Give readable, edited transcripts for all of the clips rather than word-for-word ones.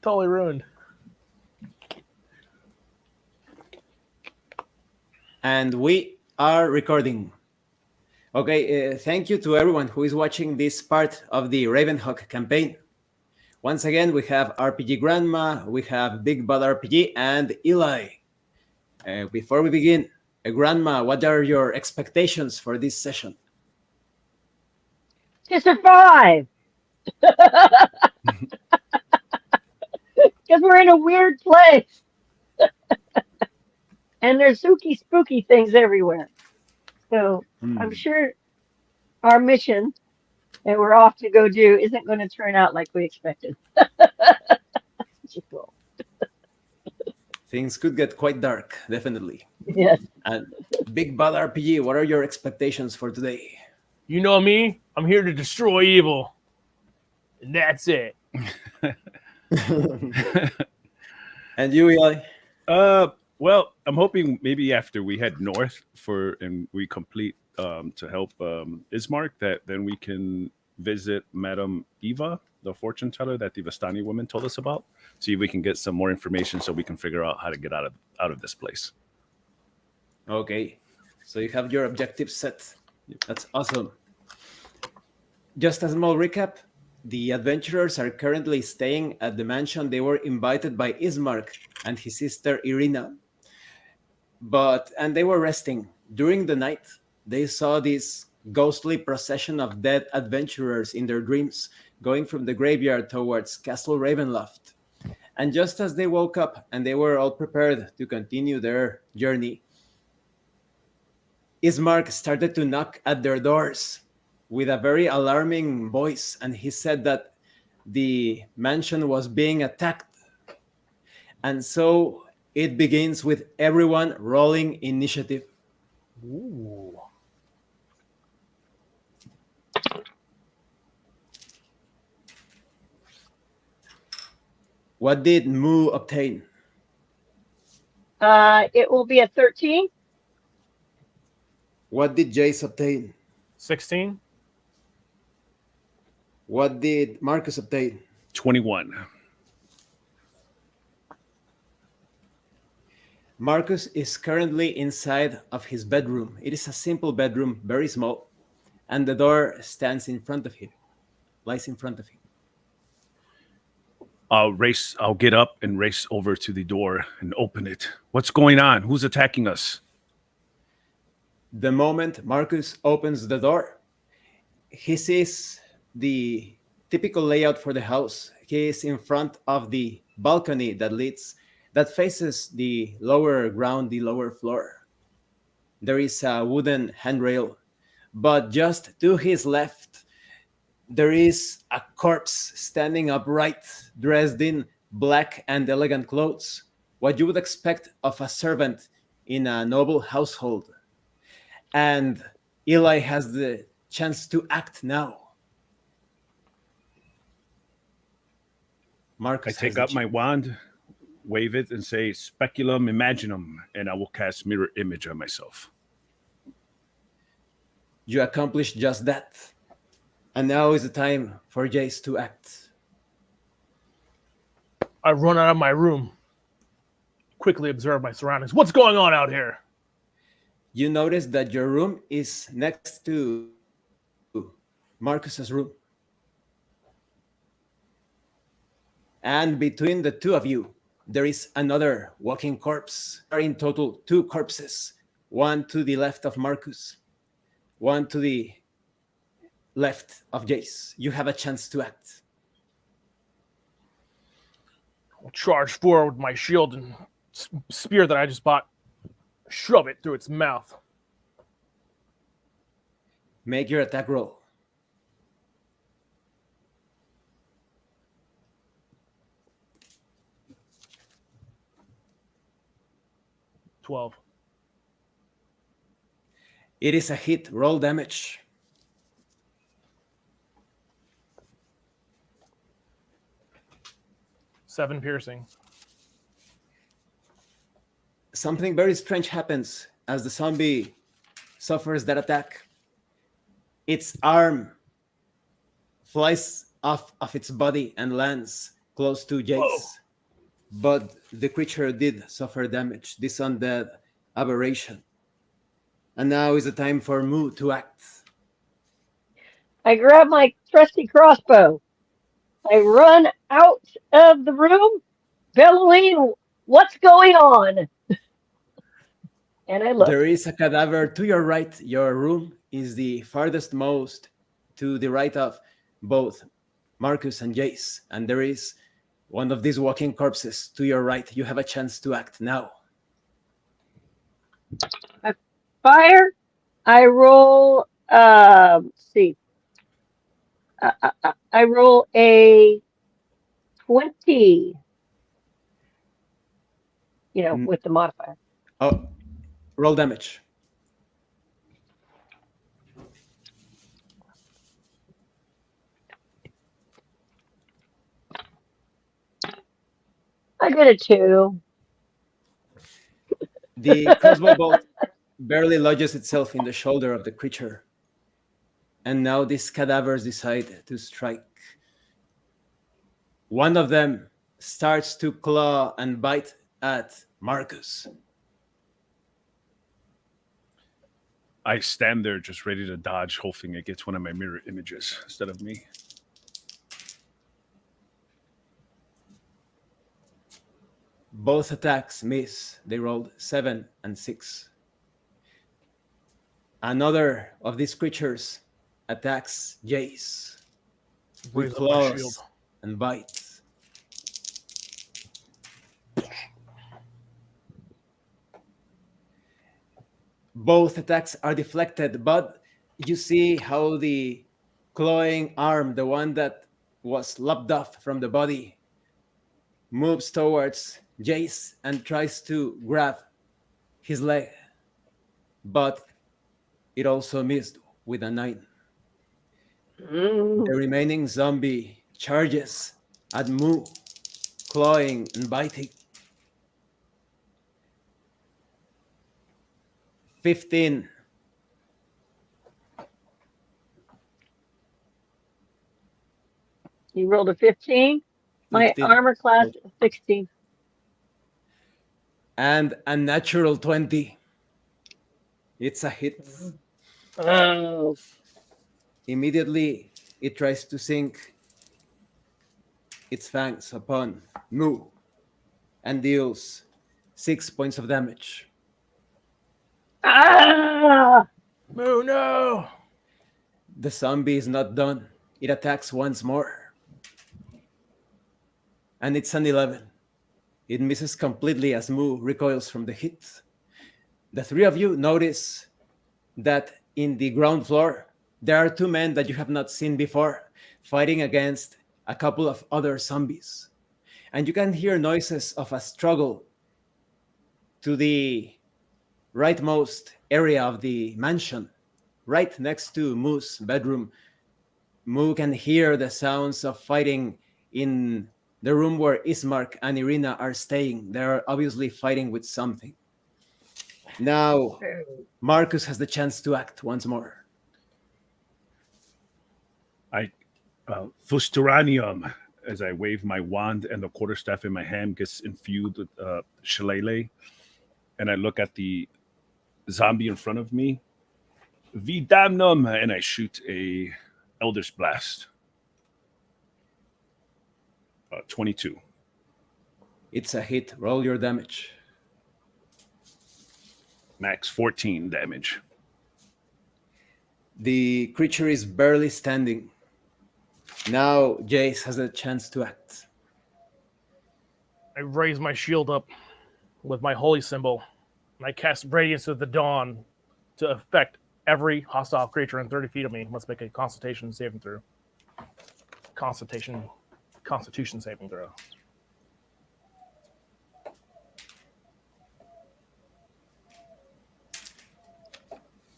Totally ruined. And we are recording. Okay, thank you to everyone who is watching this part of the Ravenhawk campaign. Once again, we have RPG Grandma, we have Big Bad RPG, and Eli. Before we begin, Grandma, what are your expectations for this session? To survive. Because we're in a weird place. And there's spooky things everywhere. So I'm sure our mission that we're off to go do isn't going to turn out like we expected. Things could get quite dark, definitely. Yes. And Big Bad RPG, what are your expectations for today? You know me. I'm here to destroy evil. And that's it. And you, Eli? Well, I'm hoping maybe after we head north and we complete to help Ismark, that then we can visit Madame Eva, the fortune teller that the Vistani woman told us about. See if we can get some more information so we can figure out how to get out of this place. Okay, so you have your objectives set. That's awesome. Just a small recap. The adventurers are currently staying at the mansion they were invited by Ismark and his sister Irina. And they were resting. During the night, they saw this ghostly procession of dead adventurers in their dreams going from the graveyard towards Castle Ravenloft. And just as they woke up and they were all prepared to continue their journey, Ismark started to knock at their doors with a very alarming voice, and he said that the mansion was being attacked. And so it begins with everyone rolling initiative. Ooh. What did Moo obtain? It will be a 13. What did Jace obtain? 16. What did Marcus obtain? 21. Marcus is currently inside of his bedroom. It is a simple bedroom, very small, and the door stands in front of him, lies in front of him. I'll get up and race over to the door and open it. What's going on? Who's attacking us? The moment Marcus opens the door, he sees the typical layout for the house. He is in front of the balcony that faces the lower ground, the lower floor. There is a wooden handrail, but just to his left, there is a corpse standing upright, dressed in black and elegant clothes, what you would expect of a servant in a noble household. And Eli has the chance to act now. Marcus, I take up my wand, wave it, and say, Speculum Imaginum, and I will cast Mirror Image on myself. You accomplish just that. And now is the time for Jace to act. I run out of my room. Quickly observe my surroundings. What's going on out here? You notice that your room is next to Marcus's room. And between the two of you, there is another walking corpse. There are in total 2 corpses. One to the left of Marcus, one to the left of Jace. You have a chance to act. I'll charge forward with my shield and spear that I just bought. Shove it through its mouth. Make your attack roll. $12. It is a hit. Roll damage. 7 piercing. Something very strange happens as the zombie suffers that attack. Its arm flies off of its body and lands close to Jace. But the creature did suffer damage, this undead aberration. And now is the time for Moo to act. I grab my trusty crossbow. I run out of the room, bellowing, "What's going on?" And I look. There is a cadaver to your right. Your room is the farthest most to the right of both Marcus and Jace. And there is one of these walking corpses to your right. You have a chance to act now. I fire. I roll. See. I roll a 20. With the modifier. Oh, roll damage. I did a 2. The crossbow bolt barely lodges itself in the shoulder of the creature. And now these cadavers decide to strike. One of them starts to claw and bite at Marcus. I stand there just ready to dodge, hoping it gets one of my mirror images instead of me. Both attacks miss. They rolled 7 and 6. Another of these creatures attacks Jace with Raise up my shield. claws and bites. Both attacks are deflected, but you see how the clawing arm, the one that was lopped off from the body, moves towards Jace and tries to grab his leg, but it also missed with a 9. The remaining zombie charges at Moo, clawing and biting. 15. You rolled a 15. My 15. armor class is 16. And a natural 20. It's a hit. Oh. Immediately, it tries to sink its fangs upon Moo and deals 6 points of damage. Ah! Moo, no! The zombie is not done. It attacks once more. And it's an 11. It misses completely as Moo recoils from the hit. The three of you notice that in the ground floor, there are 2 men that you have not seen before fighting against a couple of other zombies. And you can hear noises of a struggle to the rightmost area of the mansion, right next to Moo's bedroom. Moo can hear the sounds of fighting in the room where Ismark and Irina are staying. They're obviously fighting with something. Now, Marcus has the chance to act once more. Fusturanium, as I wave my wand and the quarterstaff in my hand gets infused with shillelagh, and I look at the zombie in front of me. Vidamnum, and I shoot a Elder's Blast. 22. It's a hit. Roll your damage. Max 14 damage. The creature is barely standing. Now Jace has a chance to act. I raise my shield up with my holy symbol, and I cast Radiance of the Dawn to affect every hostile creature in 30 feet of me must make a Constitution saving throw. Constitution saving throw.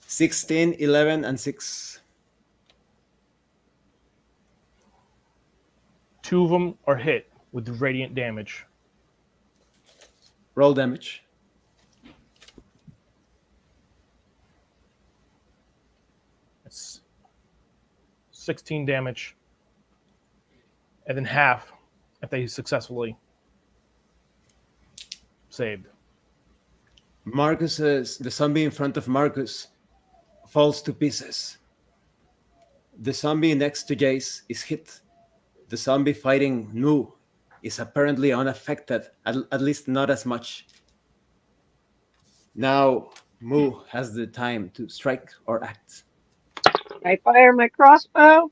(16, 11, and 6). 2 of them are hit with radiant damage. Roll damage. It's 16 damage. And then half if they successfully saved. The zombie in front of Marcus falls to pieces. The zombie next to Jace is hit. The zombie fighting Nu is apparently unaffected, at least not as much. Now, Mu has the time to strike or act. I fire my crossbow.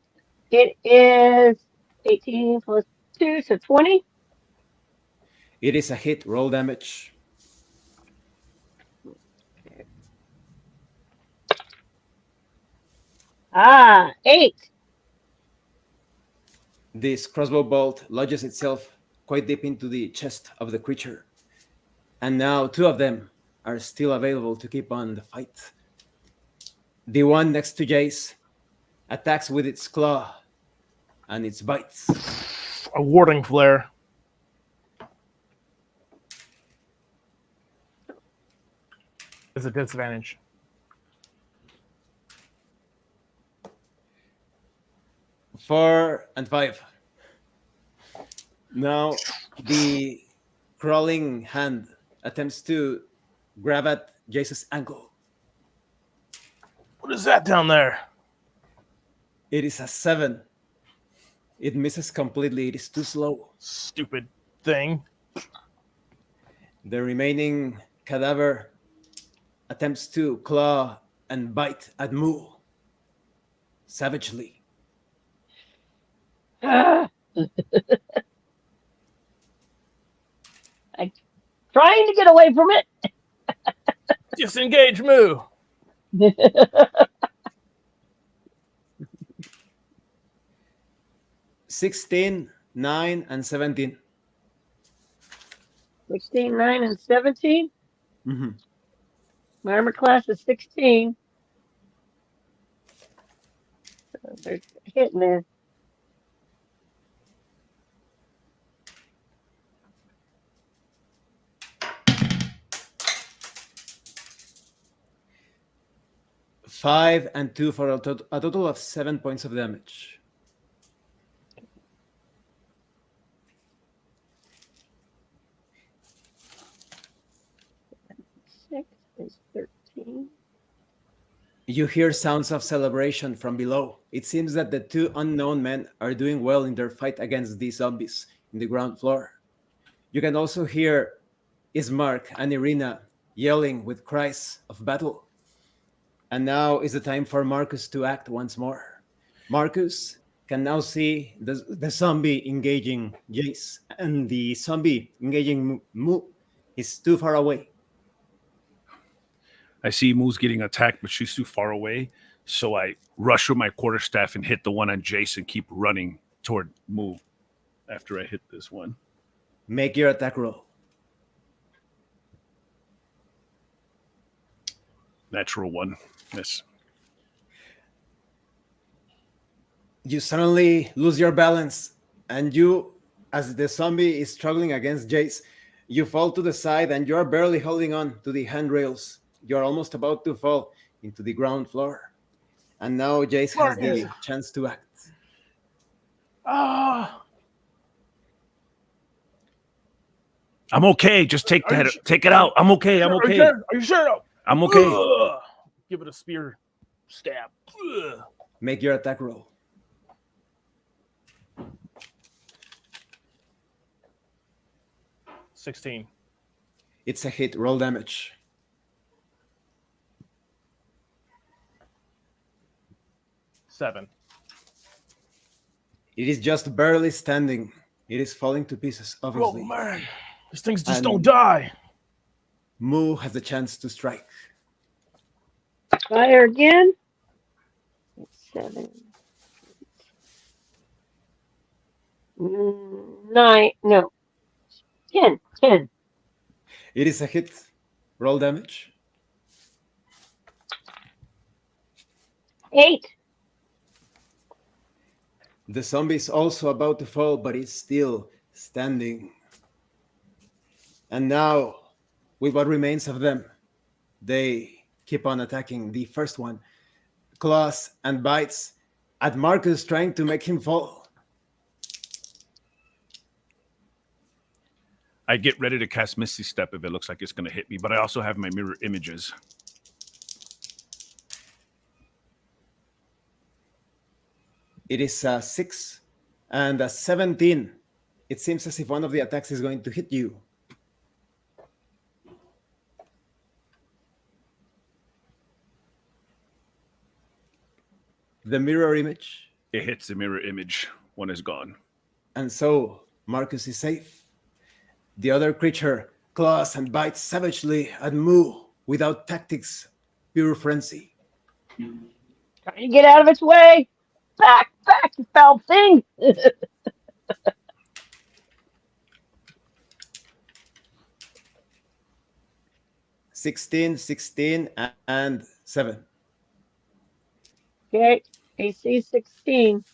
It is 18 plus 2, so 20. It is a hit. Roll damage. Ah, 8. This crossbow bolt lodges itself quite deep into the chest of the creature. And now 2 of them are still available to keep on the fight. The one next to Jace attacks with its claw and its bites. A warding flare. Is a disadvantage. Four and 5. Now the crawling hand attempts to grab at Jace's ankle. What is that down there? It is a 7. It misses completely. It is too slow. Stupid thing. The remaining cadaver attempts to claw and bite at Mu savagely. I'm trying to get away from it. Disengage, Moo. 16, 9, and 17. 16, 9, and 17. Mm-hmm. My armor class is 16. So they're hitting there. Five and 2 for a total of 7 points of damage. Is 13. You hear sounds of celebration from below. It seems that the 2 unknown men are doing well in their fight against these zombies in the ground floor. You can also hear Ismark and Irina yelling with cries of battle. And now is the time for Marcus to act once more. Marcus can now see the zombie engaging Jace, and the zombie engaging Mu is too far away. I see Moo's getting attacked, but she's too far away. So I rush with my quarterstaff and hit the one on Jace and keep running toward Moo after I hit this one. Make your attack roll. Natural 1. Yes. You suddenly lose your balance, and you, as the zombie is struggling against Jace, you fall to the side and you are barely holding on to the handrails. You're almost about to fall into the ground floor. And now Jace has the chance to act. Ah. I'm okay. Just take that. Take it out. I'm okay. I'm okay. Are you sure? I'm okay. Ugh. Give it a spear stab. Ugh. Make your attack roll. $16. It's a hit. Roll damage. $7. It is just barely standing. It is falling to pieces, obviously. Oh man, these things just And don't die. Mu has the chance to strike. Fire again. 7. 9. No. 10. 10. It is a hit. Roll damage. 8. The zombie is also about to fall, but is still standing. And now, with what remains of them, they keep on attacking the first one. Claws and bites at Marcus, trying to make him fall. I get ready to cast Misty Step if it looks like it's going to hit me, but I also have my mirror images. It is a 6 and a 17. It seems as if one of the attacks is going to hit you. The mirror image. It hits the mirror image. One is gone. And so Marcus is safe. The other creature claws and bites savagely at Moo without tactics, pure frenzy. Trying to get out of its way. Back, you foul thing. 16, 16, and 7. Okay, AC 16.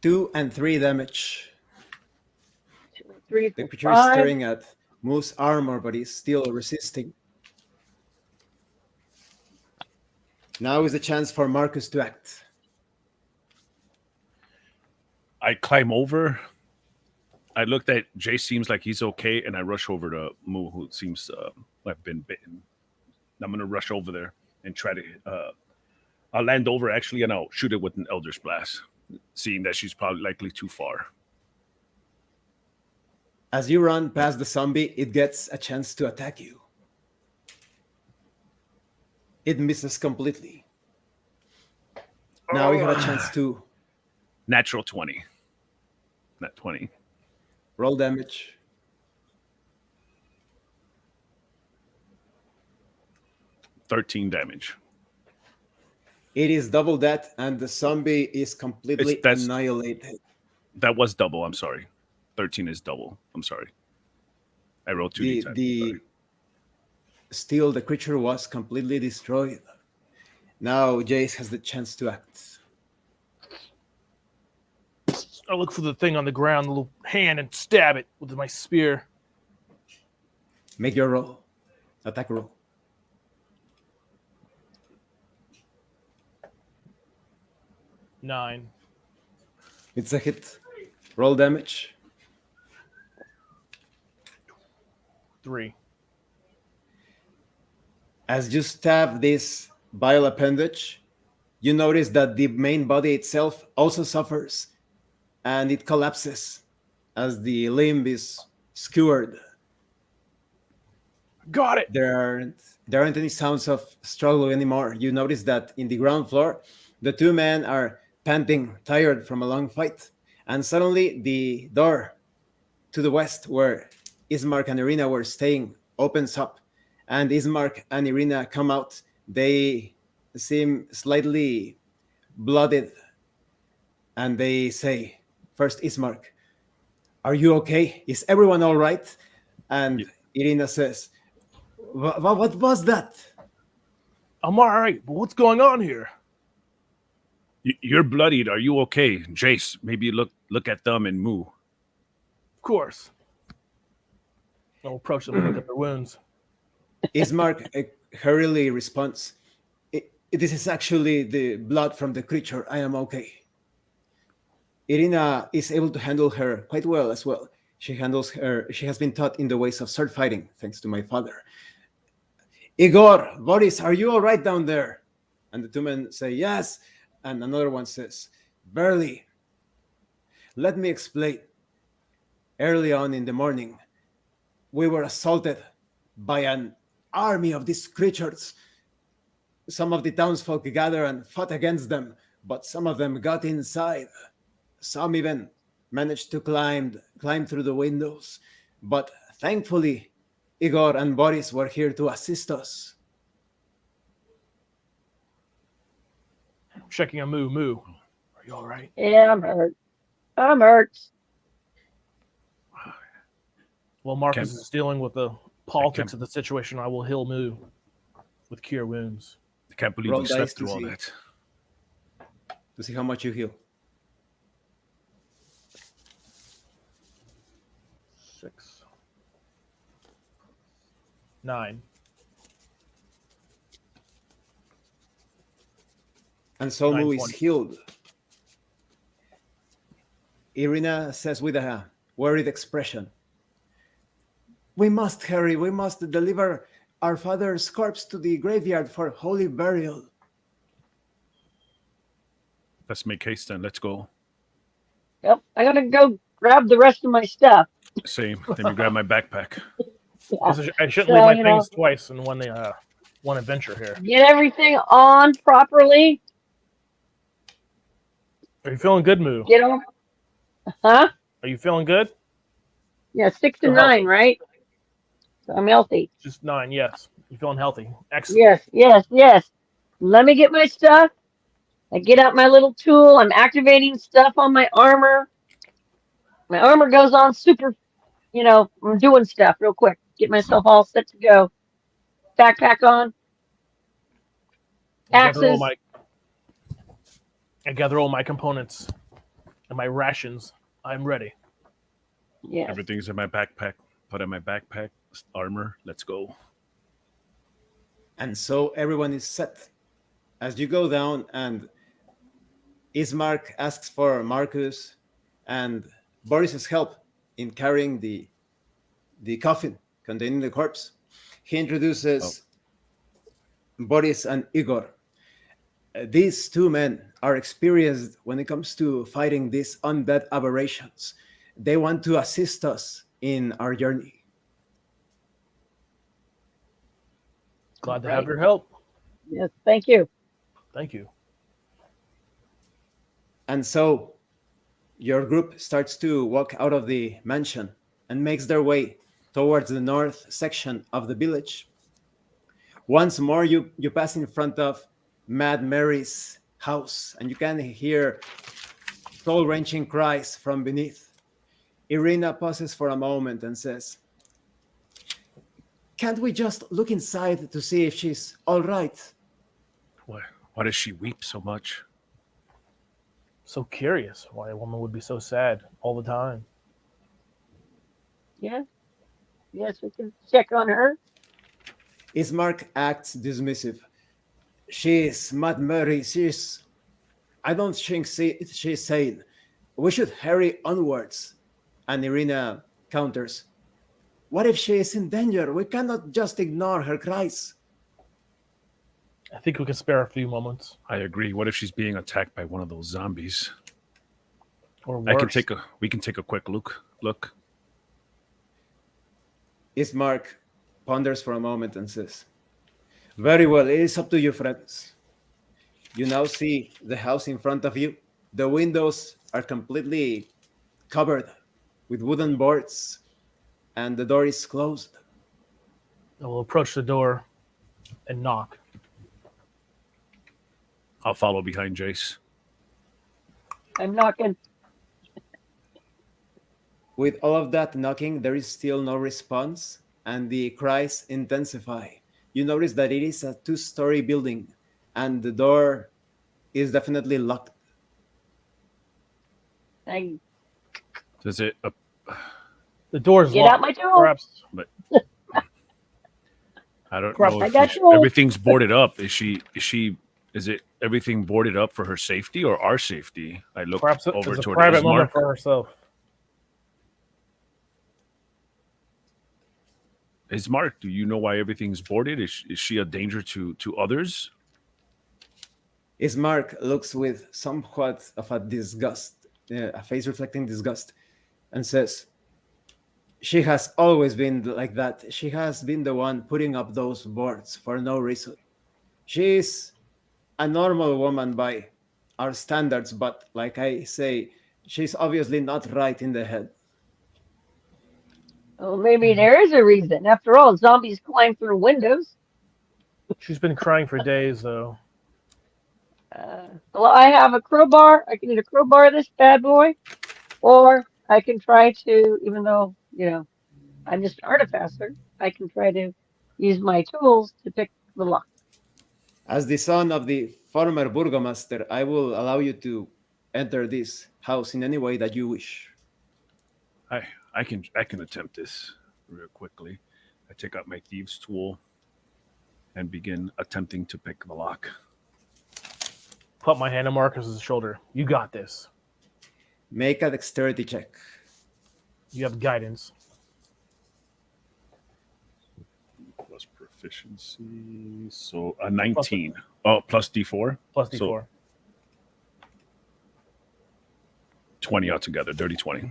Two and 3 damage. 2 and 3 The for creature is 5. staring at Moo's armor, but is still resisting. Now is the chance for Marcus to act. I climb over. I looked at Jay, seems like he's okay, and I rush over to Moo, who seems to have been bitten. I'm going to rush over there and try to... I'll land over, actually, and I'll shoot it with an Elder's Blast, seeing that she's probably likely too far. As you run past the zombie, it gets a chance to attack you. It misses completely. Now you have a chance to Natural 20. Not 20. roll damage. $13 damage. It is double that, and the zombie is completely annihilated. That was double, I'm sorry. 13 is double. I'm sorry. I rolled 2d10. Still, the creature was completely destroyed. Now Jace has the chance to act. I look for the thing on the ground, the little hand, and stab it with my spear. Make your roll. Attack roll. Nine. It's a hit. Roll damage. 3. As you stab this vile appendage, you notice that the main body itself also suffers, and it collapses as the limb is skewered. Got it. There aren't any sounds of struggle anymore. You notice that in the ground floor, the two men are panting, tired from a long fight, and suddenly the door to the west, where Ismark and Irina were staying, opens up, and Ismark and Irina come out. They seem slightly blooded, and they say, first Ismark, "Are you okay? Is everyone all right?" And Irina says, what was that? I'm all right, but what's going on here? You're bloodied. Are you okay? Jace, maybe look at them and Moo. Of course. I'll approach them and look at their wounds. Ismark hurriedly responds, "This is actually the blood from the creature. I am okay." Irina is able to handle her quite well as well. She has been taught in the ways of sword fighting, thanks to my father. "Igor, Boris, are you all right down there?" And the two men say, "Yes." And another one says, "Barely. Let me explain. Early on in the morning, we were assaulted by an army of these creatures. Some of the townsfolk gathered and fought against them, but some of them got inside. Some even managed to climb through the windows. But thankfully, Igor and Boris were here to assist us." Checking on Moo. Moo, are you all right? Yeah, I'm hurt. I'm hurt. Well, Marcus is dealing with the politics of the situation. I will heal Moo with cure wounds. I can't believe Roll we dice slept to through all see. that. To see how much you heal. 6. 9. And Somu is 920. healed. Irina says with a worried expression, "We must hurry. We must deliver our father's corpse to the graveyard for holy burial." Let's make haste then. Let's go. Yep, I gotta go grab the rest of my stuff. Same. Let me grab my backpack. Yeah. Because I shouldn't So, leave my you know, things twice in one adventure here. get everything on properly. Are you feeling good, Moo? Get on. Huh? Are you feeling good? Yeah, 6 You're and 9, healthy. right? So I'm healthy. Just 9, yes. You feeling healthy? Excellent. Yes, yes, yes. Let me get my stuff. I get out my little tool. I'm activating stuff on my armor. My armor goes on super, I'm doing stuff real quick. Get myself all set to go. Backpack on. I gather all Axes. my components and my rations. I'm ready. Yes. Everything's in my backpack. Put in my backpack. Armor. Let's go. And so everyone is set. As you go down, and Ismark asks for Marcus and Boris's help in carrying the coffin containing the corpse. He introduces Boris and Igor. These two men are experienced when it comes to fighting these undead aberrations. They want to assist us in our journey. Glad to Right. have your help. Yes, thank you. Thank you. And so your group starts to walk out of the mansion and makes their way towards the north section of the village. Once more, you pass in front of Mad Mary's house, and you can hear soul-wrenching cries from beneath. Irina pauses for a moment and says, "Can't we just look inside to see if she's all right?" Why does she weep so much? So curious why a woman would be so sad all the time. Yeah. Yes, we can check on her. Ismark acts dismissive. She's Mad Mary. I don't think she's sane. We should hurry onwards. And Irina counters, "What if she is in danger? We cannot just ignore her cries." I think we can spare a few moments. I agree. What if she's being attacked by one of those zombies? Or worse. We can take a quick look. Ismark ponders for a moment and says, "Very well, it is up to you, friends." You now see the house in front of you. The windows are completely covered with wooden boards, and the door is closed. I will approach the door and knock. I'll follow behind Jace. I'm knocking. With all of that knocking, there is still no response, and the cries intensify. You notice that it is a 2-story building, and the door is definitely locked. Does it? The door is Get locked. out my tool. Perhaps I don't Crap, know I if got tools. everything's boarded up. Is it everything boarded up for her safety or our safety? I look perhaps over it's a toward private moment Ismark. for herself. Ismark, do you know why everything's boarded? Is she a danger to others? Ismark looks with somewhat of a disgust, a face reflecting disgust, and says, "She has always been like that. She has been the one putting up those boards for no reason. She's a normal woman by our standards, but like I say, she's obviously not right in the head." Oh, maybe there is a reason. After all, zombies climb through windows. She's been crying for days, though. Well, I have a crowbar. I can either crowbar this bad boy, or I can try to, even though, I'm just an artificer, I can try to use my tools to pick the lock. As the son of the former burgomaster, I will allow you to enter this house in any way that you wish. I can attempt this real quickly. I take out my thieves' tool and begin attempting to pick the lock. put my hand on Marcus's shoulder. You got this. Make a dexterity check. You have guidance. Plus proficiency. So a 19. Plus D4. Plus D4. So 20 altogether. Dirty 20.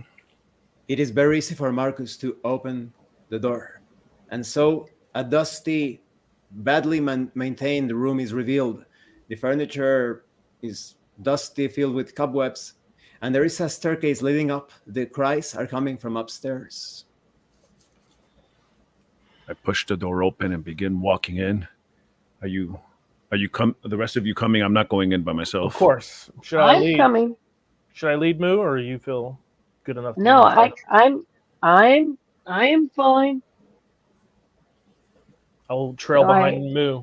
It is very easy for Marcus to open the door. And so a dusty, badly maintained room is revealed. The furniture is dusty, filled with cobwebs, and there is a staircase leading up. The cries are coming from upstairs. I push the door open and begin walking in. Are you the rest of you coming? I'm not going in by myself. Of course. Should I I'm lead? coming. Should I lead, Moo, or you feel good enough? No, lead? I am fine. I'll trail No, behind Moo.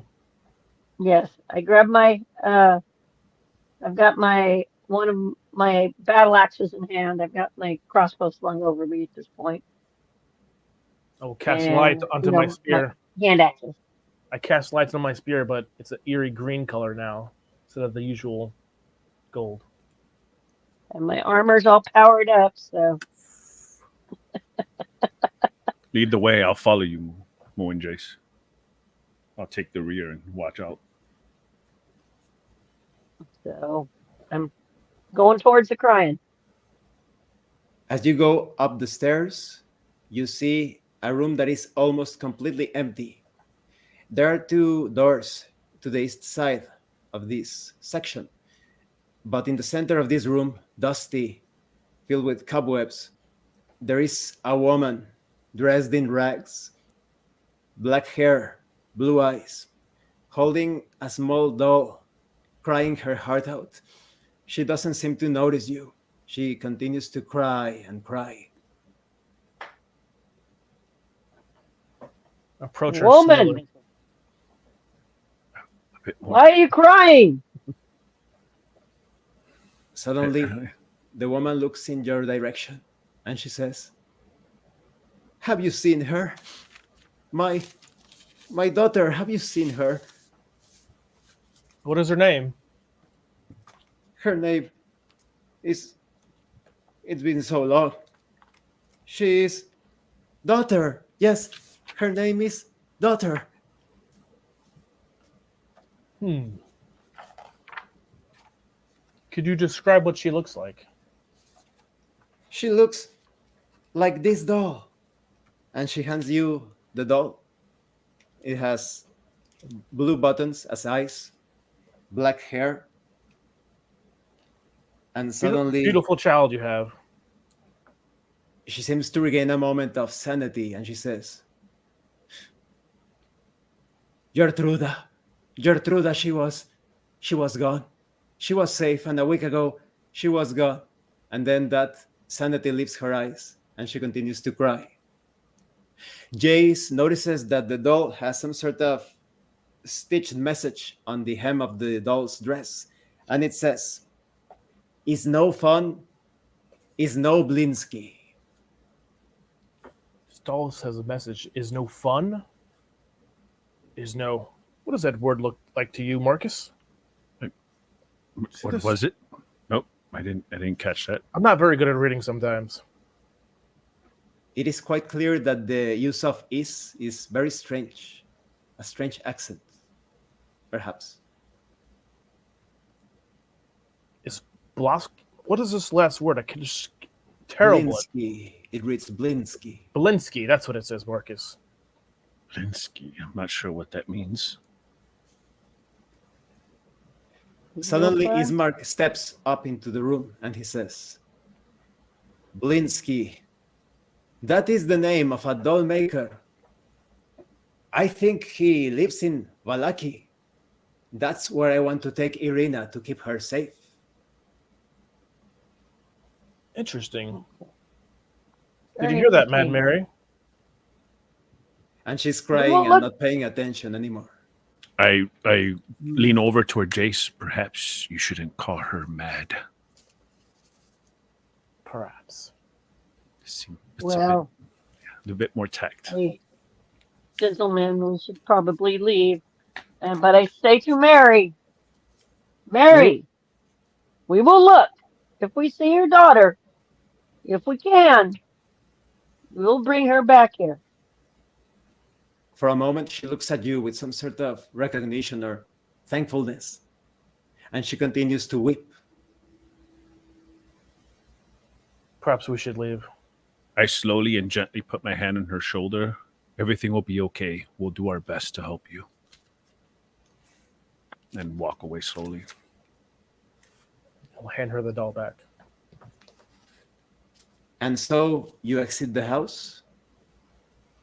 Yes, I grab my. I've got one of my battle axes in hand. I've got my crossbow slung over me at this point. I will cast And, light onto you know, my spear. Hand axes. I cast lights on my spear, but it's an eerie green color now instead of the usual gold. And my armor's all powered up, so Lead the way. I'll follow you, Mo and Jace. I'll take the rear and watch out. I'm going towards the crying. As you go up the stairs, you see a room that is almost completely empty. There are two doors to the east side of this section. But in the center of this room, dusty, filled with cobwebs, there is a woman dressed in rags, black hair, blue eyes, holding a small doll, crying her heart out. She doesn't seem to notice you. She continues to cry and cry. Approach her Woman, slowly. A bit more. why are you crying? Suddenly, the woman looks in your direction and she says, "Have you seen her? My daughter, have you seen her? What is her name? Her name is... It's been so long. She is... Daughter. Yes, her name is Daughter." Could you describe what she looks like? She looks like this doll. And she hands you the doll. It has blue buttons as eyes, black hair. And suddenly, Beautiful child you have. she seems to regain a moment of sanity and she says, Gertruda, she was gone. She was safe, and a week ago, she was gone. And then that sanity leaves her eyes, and she continues to cry. Jace notices that the doll has some sort of stitched message on the hem of the doll's dress, and it says, "Is no fun, is no Blinsky." This doll says a message. Is no fun? Is no... What does that word look like to you, Marcus? What was it? Nope, I didn't catch that. I'm not very good at reading sometimes. It is quite clear that the use of is very strange. A strange accent, perhaps. Is Blosk... What is this last word? I can just... Terrible. Blinsky. It reads Blinsky. Belinsky, that's what it says, Marcus. Blinsky. I'm not sure what that means. Suddenly, Ismark steps up into the room and he says, "Blinsky, that is the name of a doll maker. I think he lives in Valaki. That's where I want to take Irina to keep her safe." Interesting. Did Very you hear that, Mad interesting. Mary? And she's crying Well, and look- not paying attention anymore. I lean over toward Jace. Perhaps you shouldn't call her mad. Perhaps. It's Well, a bit more tact. hey, gentlemen, we should probably leave. But I say to Mary, We will look. If we see your daughter, if we can, we'll bring her back here. For a moment, she looks at you with some sort of recognition or thankfulness, and she continues to weep. Perhaps we should leave. I slowly and gently put my hand on her shoulder. Everything will be okay. We'll do our best to help you. And walk away slowly. I'll hand her the doll back. And so you exit the house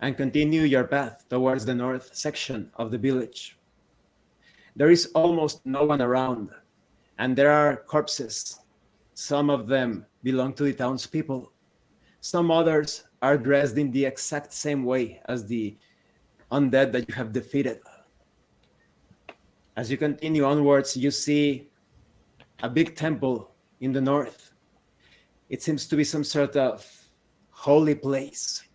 and continue your path towards the north section of the village. There is almost no one around, and there are corpses. Some of them belong to the townspeople. Some others are dressed in the exact same way as the undead that you have defeated. As you continue onwards, you see a big temple in the north. It seems to be some sort of holy place.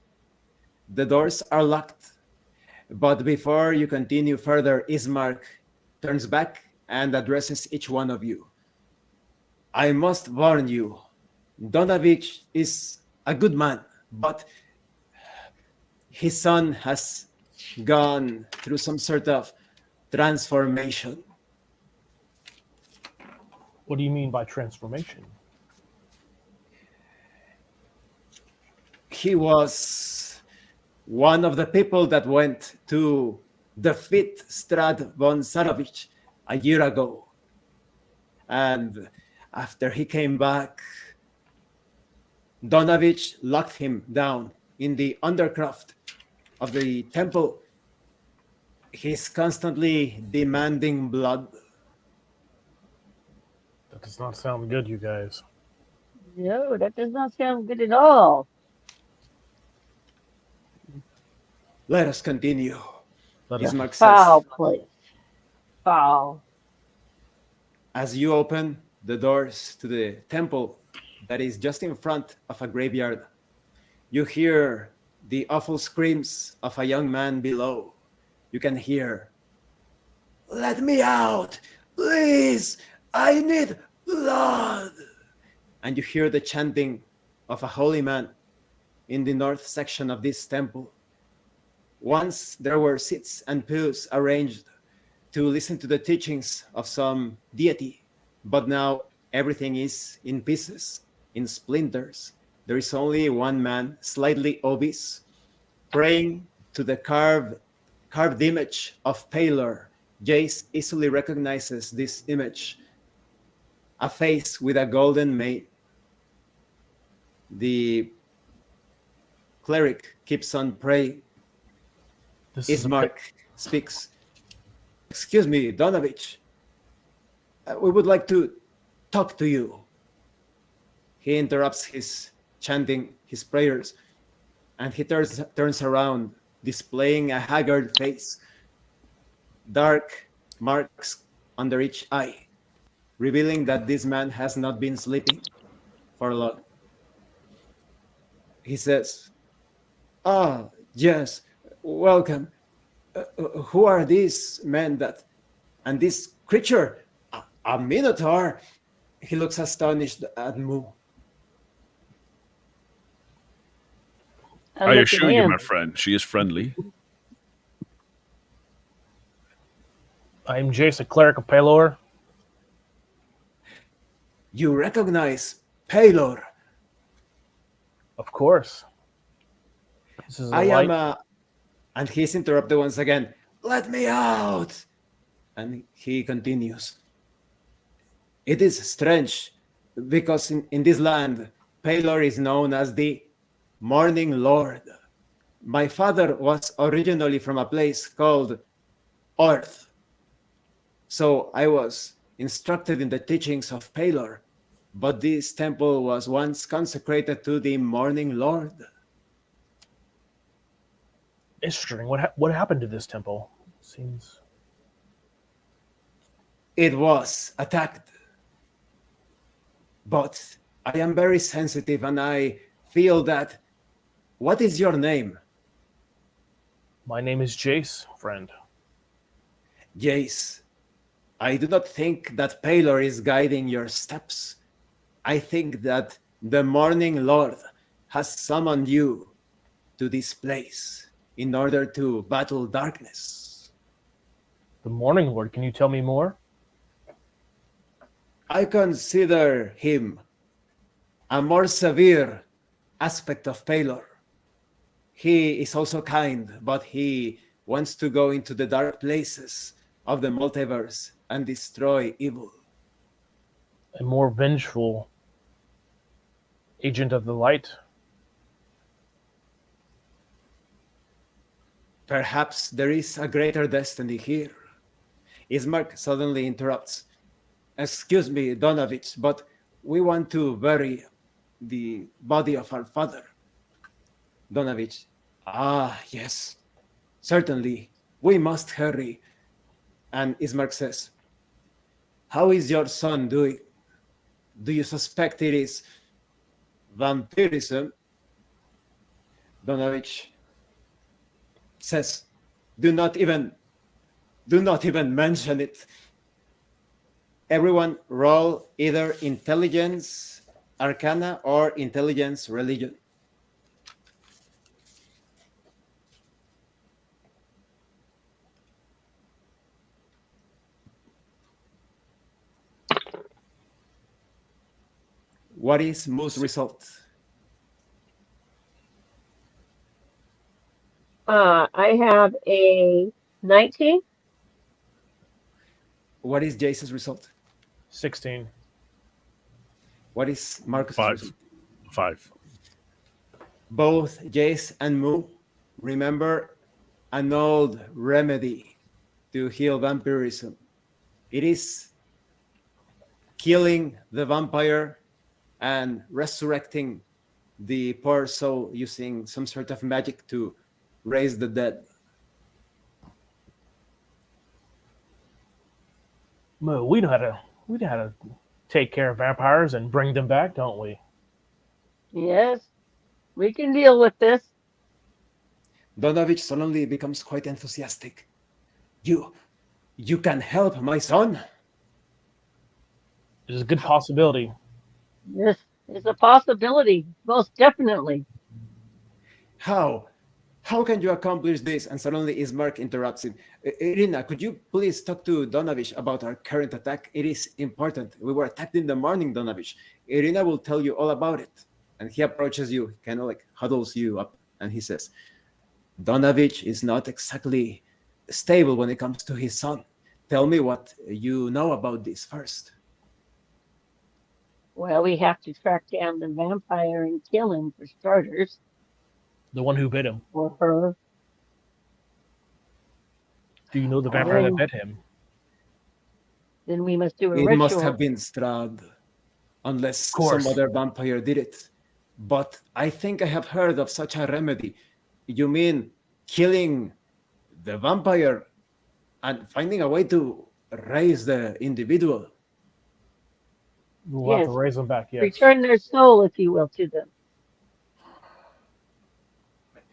The doors are locked, but before you continue further, Ismark turns back and addresses each one of you. I must warn you, Donavich is a good man, but his son has gone through some sort of transformation. What do you mean by transformation? He was one of the people that went to defeat Strahd von Sarovich a year ago. And after he came back, Donavich locked him down in the undercroft of the temple. He's constantly demanding blood. That does not sound good, you guys. No, that does not sound good at all. Let us continue. Let us- Ismark Foul says, place. Foul. as you open the doors to the temple that is just in front of a graveyard, you hear the awful screams of a young man below. You can hear, "Let me out! Please! I need blood!" And you hear the chanting of a holy man in the north section of this temple. Once there were seats and pews arranged to listen to the teachings of some deity, but now everything is in pieces, in splinters. There is only one man, slightly obese, praying to the carved image of Palor. Jace easily recognizes this image, a face with a golden mane. The cleric keeps on praying. This is a Ismark speaks. "Excuse me, Donavich. We would like to talk to you." He interrupts his chanting, his prayers, and he turns around, displaying a haggard face, dark marks under each eye, revealing that this man has not been sleeping for long. He says, "Ah, yes, welcome. Who are these men and this creature? A minotaur?" He looks astonished at Mu. I I look at assure you, him. my friend, she is friendly. I'm Jace, a cleric of Palor. You recognize Palor. Of course. This is a I light. am and he's interrupted once again. "Let me out!" And he continues. "It is strange, because in this land, Palor is known as the Morning Lord. My father was originally from a place called Earth. So I was instructed in the teachings of Palor, but this temple was once consecrated to the Morning Lord." Interesting. What happened to this temple? Seems It was attacked. But I am very sensitive and I feel that... What is your name? my name is Jace, friend. Jace. I do not think that Paylor is guiding your steps. I think that the Morning Lord has summoned you to this place in order to battle darkness. The Morning Lord, can you tell me more? I consider him a more severe aspect of Paylor. He is also kind, but he wants to go into the dark places of the multiverse and destroy evil. A more vengeful agent of the light? Perhaps there is a greater destiny here. Ismark suddenly interrupts. Excuse me, Donovich, but we want to bury the body of our father. Donovich. Ah, yes. Certainly. We must hurry. And Ismark says, how is your son doing? Do you suspect it is vampirism? Donovich says, do not even mention it. Everyone roll either intelligence arcana or intelligence religion. What is Moo's result? I have a 19. What is Jace's result? 16. What is Marcus's 5. result? 5. Both Jace and Moo remember an old remedy to heal vampirism. It is killing the vampire and resurrecting the poor soul using some sort of magic to raise the dead. Mo, we know how to take care of vampires and bring them back, don't we? Yes, we can deal with this. Donovich suddenly becomes quite enthusiastic. You can help my son? There's a good possibility. Yes, it's a possibility, most definitely. How? How can you accomplish this? And suddenly Ismark interrupts him. Irina, could you please talk to Donovich about our current attack? It is important. We were attacked in the morning, Donovich. Irina will tell you all about it. And he approaches you, kind of like huddles you up, and he says, Donovich is not exactly stable when it comes to his son. Tell me what you know about this first. Well, we have to track down the vampire and kill him for starters, The one who bit him. or her. Do you know the vampire that bit him? Then we must do a It ritual. must have been Strahd, unless Of course. some other vampire did it. But I think I have heard of such a remedy. You mean killing the vampire and finding a way to raise the individual? We'll have to Yes. raise them back, yes. Return their soul, if you will, to them.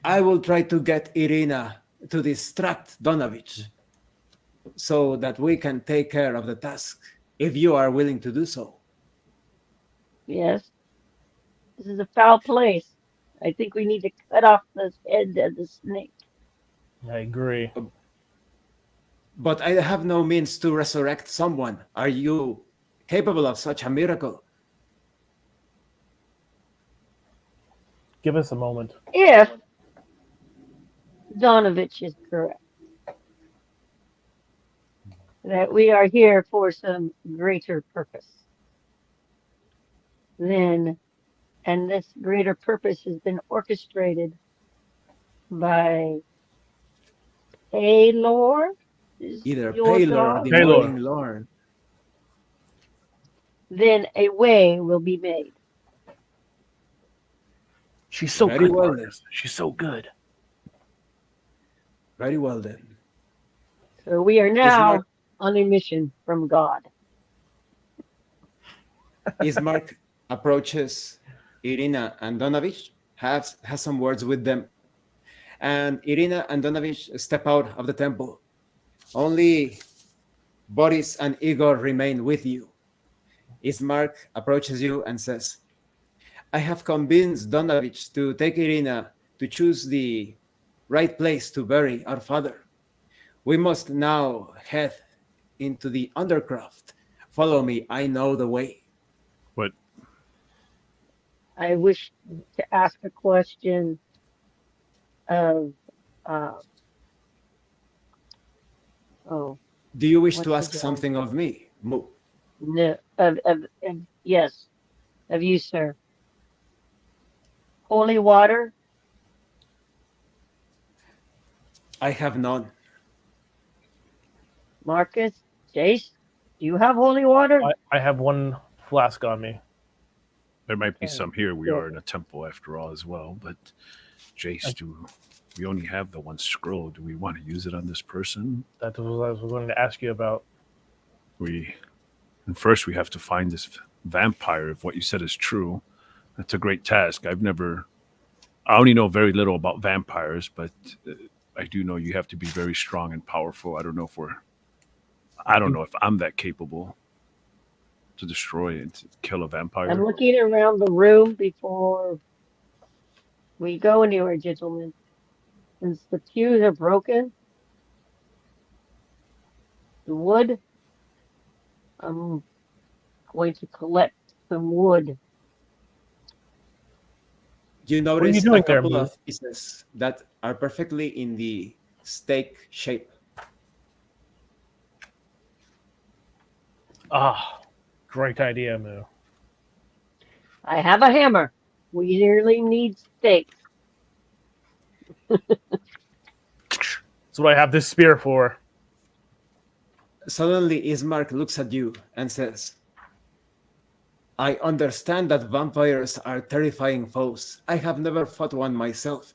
I will try to get Irina to distract Donovich so that we can take care of the task, if you are willing to do so. Yes. This is a foul place. I think we need to cut off the head of the snake. I agree. But I have no means to resurrect someone. Are you capable of such a miracle? Give us a moment. If Donovich is correct, that we are here for some greater purpose, then, and this greater purpose has been orchestrated by Paylor, is Either your Paylor or dog? the Paylor. Morning Lord. Then a way will be made. She's so Very good, well, Marcus. She's so good. Very well then. So we are now Ismark, on a mission from God. Ismark approaches Irina and Donovich, has some words with them. And Irina and Donovich step out of the temple. Only Boris and Igor remain with you. Ismark approaches you and says, I have convinced Donovich to take Irina to choose the right place to bury our father. We must now head into the undercroft. Follow me, I know the way. What? I wish to ask a question of, uh, oh, Do you wish what's to the ask guy? something of me, Mu? No, yes, of you, sir. Holy water? I have none. Marcus? Jace? Do you have holy water? I have one flask on me. There might be Okay, some here. We good. are in a temple after all as well. But Jace, we only have the one scroll. Do we want to use it on this person? That was what I was going to ask you about. And first we have to find this vampire. If what you said is true, that's a great task. I only know very little about vampires, but I do know you have to be very strong and powerful. I don't know if I'm that capable to destroy and to kill a vampire. I'm looking around the room before we go anywhere, gentlemen. Since the pews are broken, the wood, I'm going to collect some wood. You are you notice doing a there, couple Mu? of pieces that are perfectly in the stake shape. Ah, great idea, Moo. I have a hammer. We nearly need stakes. That's what I have this spear for. Suddenly, Ismark looks at you and says, I understand that vampires are terrifying foes. I have never fought one myself,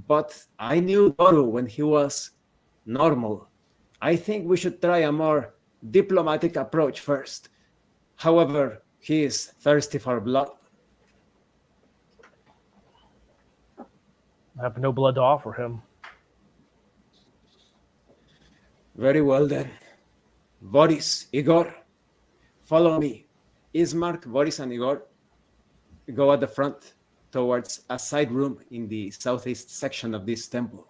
but I knew Doru when he was normal. I think we should try a more diplomatic approach first. However, he is thirsty for blood. I have no blood to offer him. Very well then. Boris, Igor, follow me. Ismark, Boris, and Igor go at the front towards a side room in the southeast section of this temple.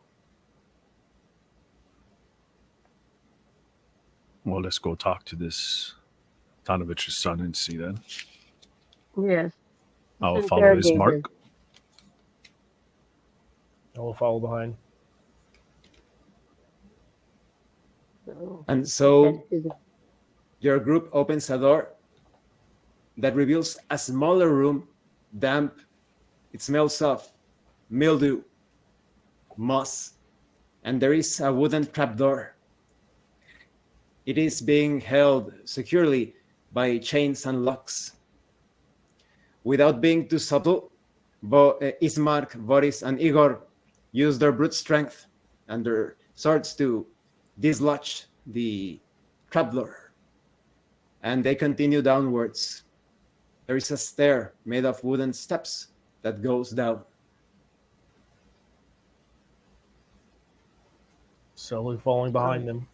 Well, let's go talk to this Donovich's son and see then. Yes. I will Let's follow his interrogate mark. I will follow behind. So, And so head to the- your group opens a door that reveals a smaller room, damp. It smells of mildew, moss, and there is a wooden trapdoor. It is being held securely by chains and locks. Without being too subtle, Ismark, Boris, and Igor use their brute strength and their swords to dislodge the trapdoor, and they continue downwards. There is a stair made of wooden steps that goes down. Slowly following behind them.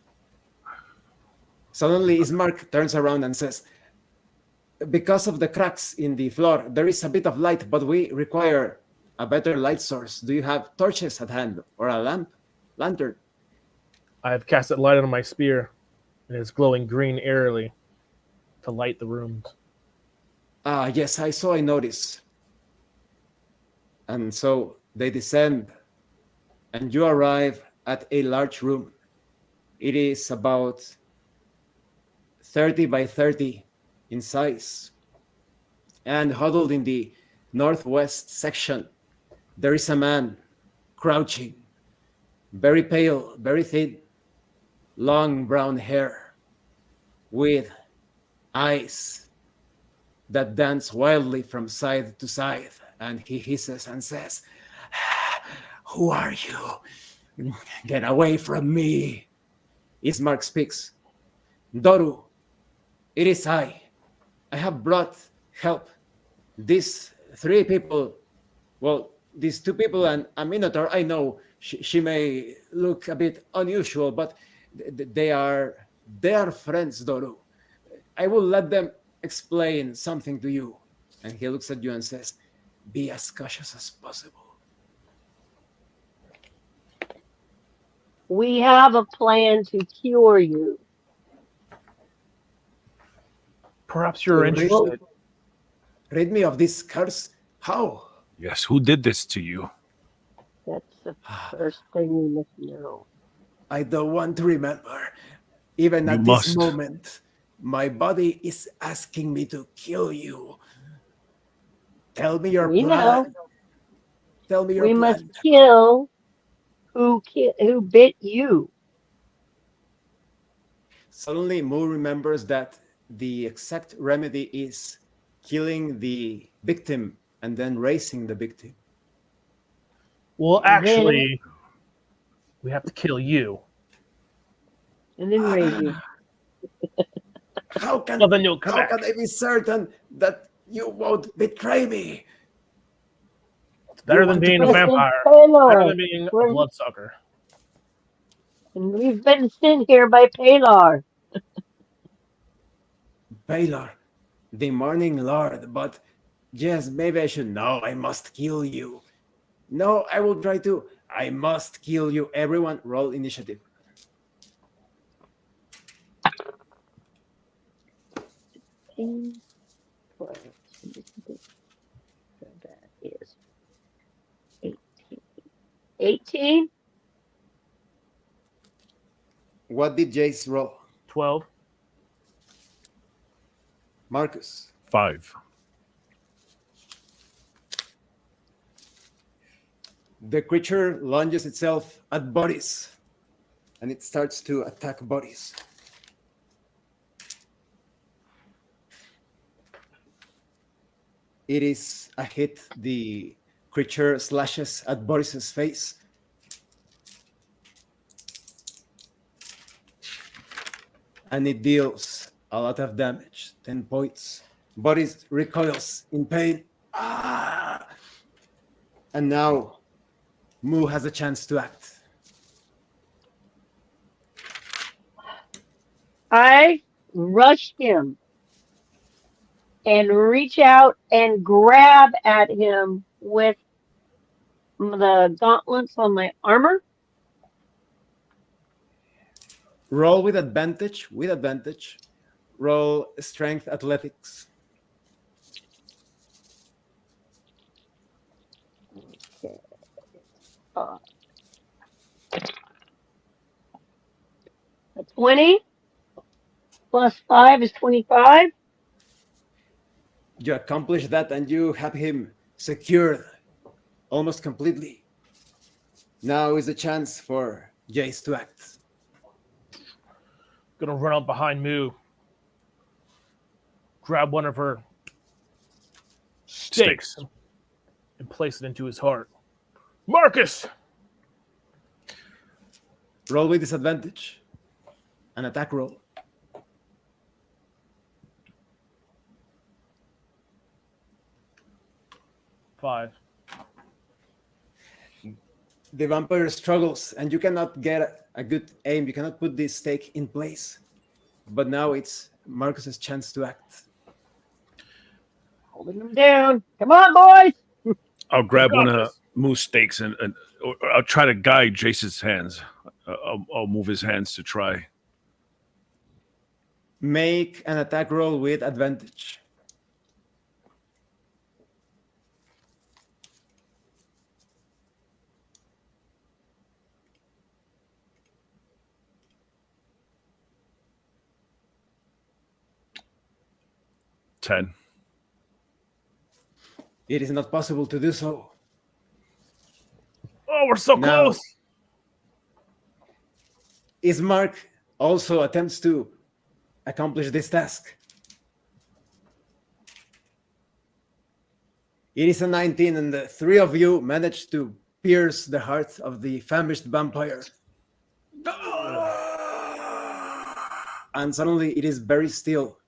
Suddenly, Ismark turns around and says, because of the cracks in the floor, there is a bit of light, but we require a better light source. Do you have torches at hand or a lantern? I have casted light on my spear, and it's glowing green eerily to light the rooms. Ah, yes, I saw, I noticed. And so they descend, and you arrive at a large room. It is about 30 by 30 in size. And huddled in the northwest section, there is a man crouching, very pale, very thin, long brown hair, with eyes that dance wildly from side to side, and he hisses and says, who are you? Get away from me. Ismark speaks. Doru, it is I. I have brought help. These three people, well, these two people and a Minotaur, I know she may look a bit unusual, but they are They are friends, Doru. I will let them explain something to you. And he looks at you and says, be as cautious as possible. We have a plan to cure you. Perhaps you're To interested. rid me of this curse? How? Yes, who did this to you? That's the first thing you must know. I don't want to remember. Even You at must. this moment, my body is asking me to kill you. Tell me your We plan. know. Tell me your We plan. must kill who bit you. Suddenly, Moo remembers that the exact remedy is killing the victim and then raising the victim. Well, And then- actually, we have to kill you. And then raise you. How can, Well, then you'll come how back. can I be certain that you won't betray me? It's better You than want to being a play- vampire. Paylor. Better than being a We're- bloodsucker. And we've been sent here by Paylor. Baylor, the morning lord, but yes, maybe I should know. I must kill you. No, I will try to. I must kill you. Everyone, roll initiative. That is 18. 18? What did Jace roll? 12. Marcus. 5. The creature lunges itself at bodies, and it starts to attack bodies. It is a hit. The creature slashes at Boris's face. And it deals a lot of damage, 10 points. Boris recoils in pain. Ah! And now, Moo has a chance to act. I rush him and reach out and grab at him with the gauntlets on my armor. Roll with advantage. With advantage. Roll strength athletics. Okay. A 20 plus 5 is 25. You accomplish that and you have him secured almost completely. Now is the chance for Jace to act. Gonna run up behind Moo. Grab one of her stakes and place it into his heart. Marcus! Roll with disadvantage. An attack roll. Five. The vampire struggles and you cannot get a good aim. You cannot put this stake in place. But now it's Marcus's chance to act. Holding him down. Come on, boys. I'll grab got one of this. Moo's stakes and or I'll try to guide Jace's hands. I'll move his hands to try. Make an attack roll with advantage. Ten. It is not possible to do so. Oh, we're so Now- close! Ismark also attempts to accomplish this task. It is a 19, and the three of you manage to pierce the heart of the famished vampire. And suddenly it is very still.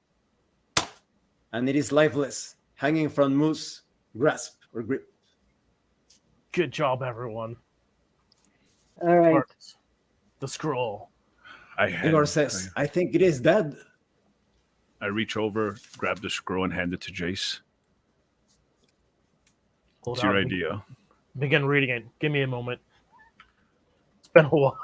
And it is lifeless, hanging from Moo's grasp or grip. Good job, everyone. All right. Marcus. The scroll. Igor says, I think it is dead. I reach over, grab the scroll, and hand it to Jace. Hold It's your on. idea. Begin reading it. Give me a moment. It's been a while.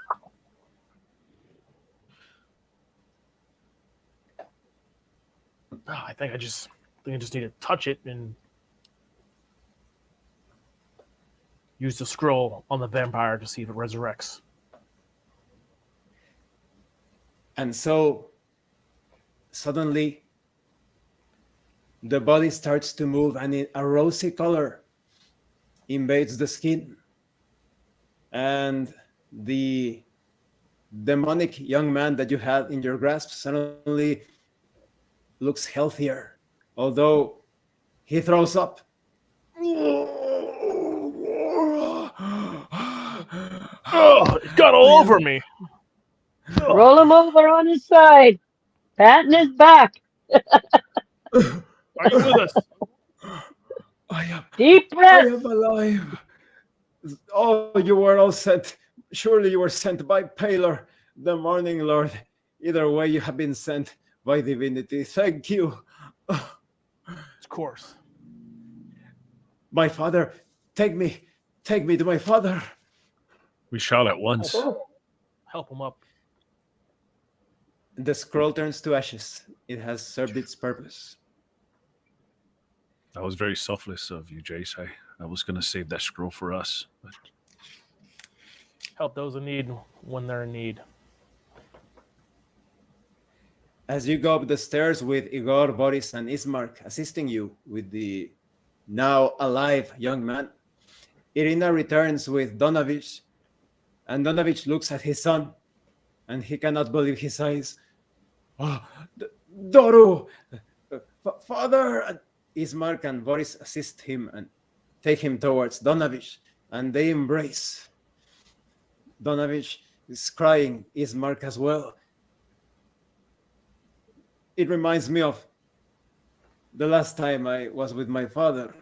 I think I just need to touch it and use the scroll on the vampire to see if it resurrects. And so, suddenly, the body starts to move and a rosy color invades the skin. And the demonic young man that you had in your grasp suddenly looks healthier, although he throws up. Oh, it got all over me. Roll him over on his side. Patting his back. Are you with us? Deep I breath. am alive. Oh, you were all sent. Surely you were sent by Paler, the Morning Lord. Either way, you have been sent by divinity. Thank you. Of course. My father, take me to my father. We shall at once. Help him up. The scroll turns to ashes. It has served its purpose. That was very selfless of you, Jace. I was going to save that scroll for us. But Help those in need when they're in need. As you go up the stairs with Igor, Boris, and Ismark assisting you with the now alive young man, Irina returns with Donovich, and Donovich looks at his son, and he cannot believe his eyes. Oh, Doru! Father! And Ismark and Boris assist him and take him towards Donovich, and they embrace. Donovich is crying, Ismark as well. It reminds me of the last time I was with my father.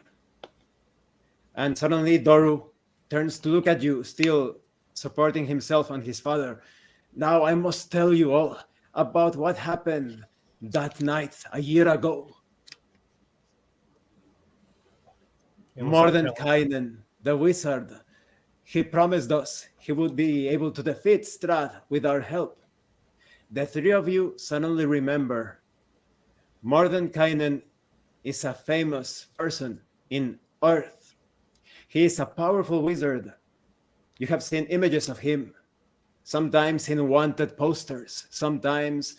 And suddenly Doru turns to look at you, still supporting himself and his father. Now I must tell you all about what happened that night a year ago. Mordenkainen, the wizard, he promised us he would be able to defeat Strahd with our help. The three of you suddenly remember Mordenkainen is a famous person in Earth. He is a powerful wizard. You have seen images of him, sometimes in wanted posters, sometimes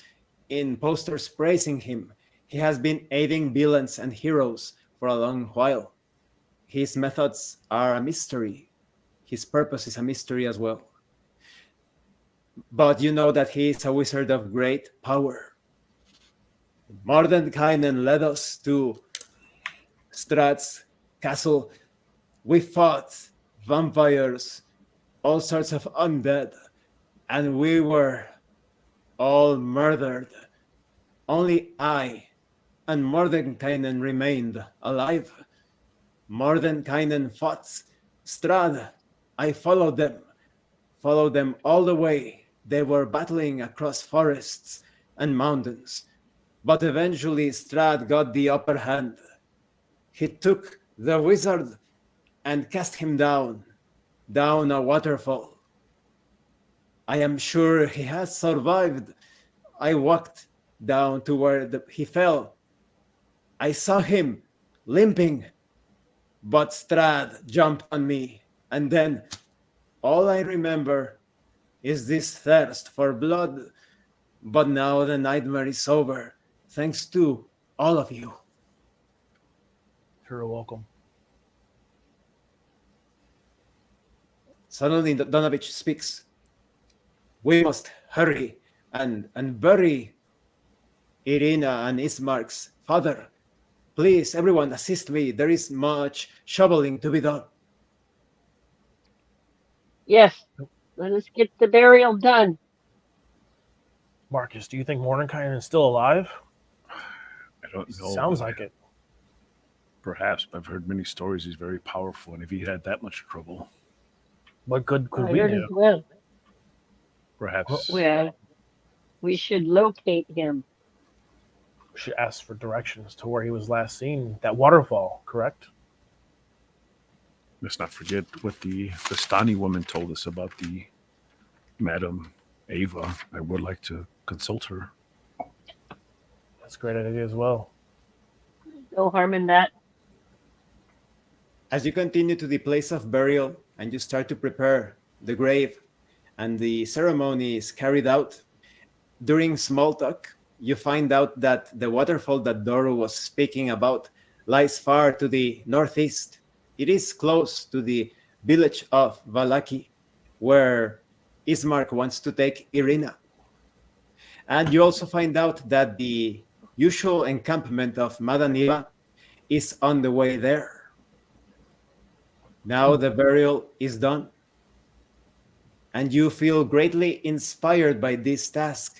in posters praising him. He has been aiding villains and heroes for a long while. His methods are a mystery. His purpose is a mystery as well. But you know that he is a wizard of great power. Mordenkainen led us to Strahd's castle. We fought vampires, all sorts of undead, and we were all murdered. Only I and Mordenkainen remained alive. Mordenkainen fought Strahd. I followed them all the way. They were battling across forests and mountains. But eventually Strahd got the upper hand. He took the wizard and cast him down a waterfall. I am sure he has survived. I walked down to where he fell. I saw him limping, but Strahd jumped on me. And then all I remember is this thirst for blood. But now the nightmare is over. Thanks to all of you. You're welcome. Suddenly Donovich speaks. We must hurry and bury Irina and Ismark's father. Please, everyone, assist me. There is much shoveling to be done. Yes. Let us get the burial done. Marcus, do you think Mordenkainen is still alive? I don't know. Sounds like it. Perhaps. I've heard many stories. He's very powerful, and if he had that much trouble, What good could I we heard do? as well. perhaps Well, We should locate him. We should ask for directions to where he was last seen. That waterfall, correct? Let's not forget what the Stani woman told us about the Madam Ava. I would like to consult her. That's a great idea as well. No harm in that. As you continue to the place of burial and you start to prepare the grave and the ceremony is carried out, during small talk, you find out that the waterfall that Doru was speaking about lies far to the northeast. It is close to the village of Valaki, where Ismark wants to take Irina. And you also find out that the usual encampment of Madame Eva is on the way there. Now the burial is done, and you feel greatly inspired by this task.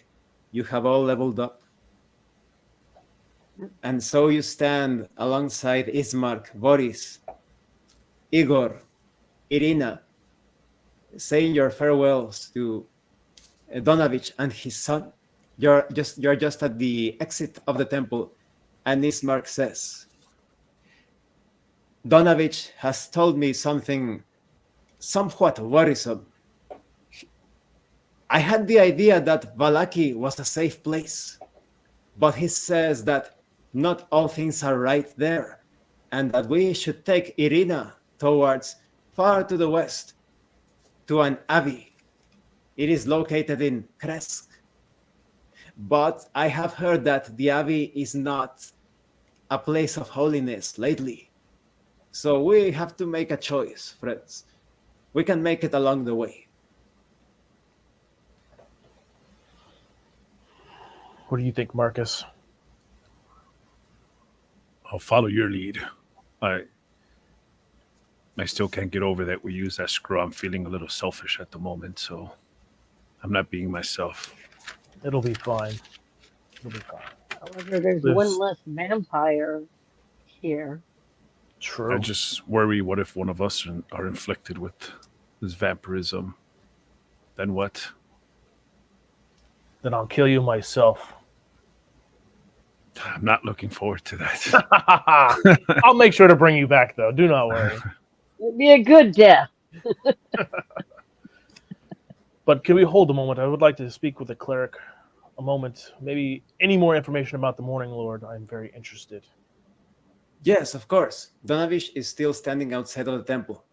You have all leveled up. And so you stand alongside Ismark, Boris, Igor, Irina, saying your farewells to Donovich and his son. You're just at the exit of the temple, and Ismark says, Donovich has told me something somewhat worrisome. I had the idea that Valaki was a safe place, but he says that not all things are right there, and that we should take Irina towards far to the west, to an abbey. It is located in Kresk. But I have heard that the abbey is not a place of holiness lately. So we have to make a choice, friends. We can make it along the way. What do you think, Marcus? I'll follow your lead. I still can't get over that we use that screw. I'm feeling a little selfish at the moment, so I'm not being myself. It'll be fine. It'll be fine. However, there's This- one less vampire here. True. I just worry, what if one of us are inflicted with this vampirism? Then what? Then I'll kill you myself. I'm not looking forward to that. I'll make sure to bring you back, though. Do not worry. It'd be a good death. But can we hold a moment? I would like to speak with the cleric a moment. Maybe any more information about the Morning Lord. I'm very interested. Yes, of course. Donovich is still standing outside of the temple.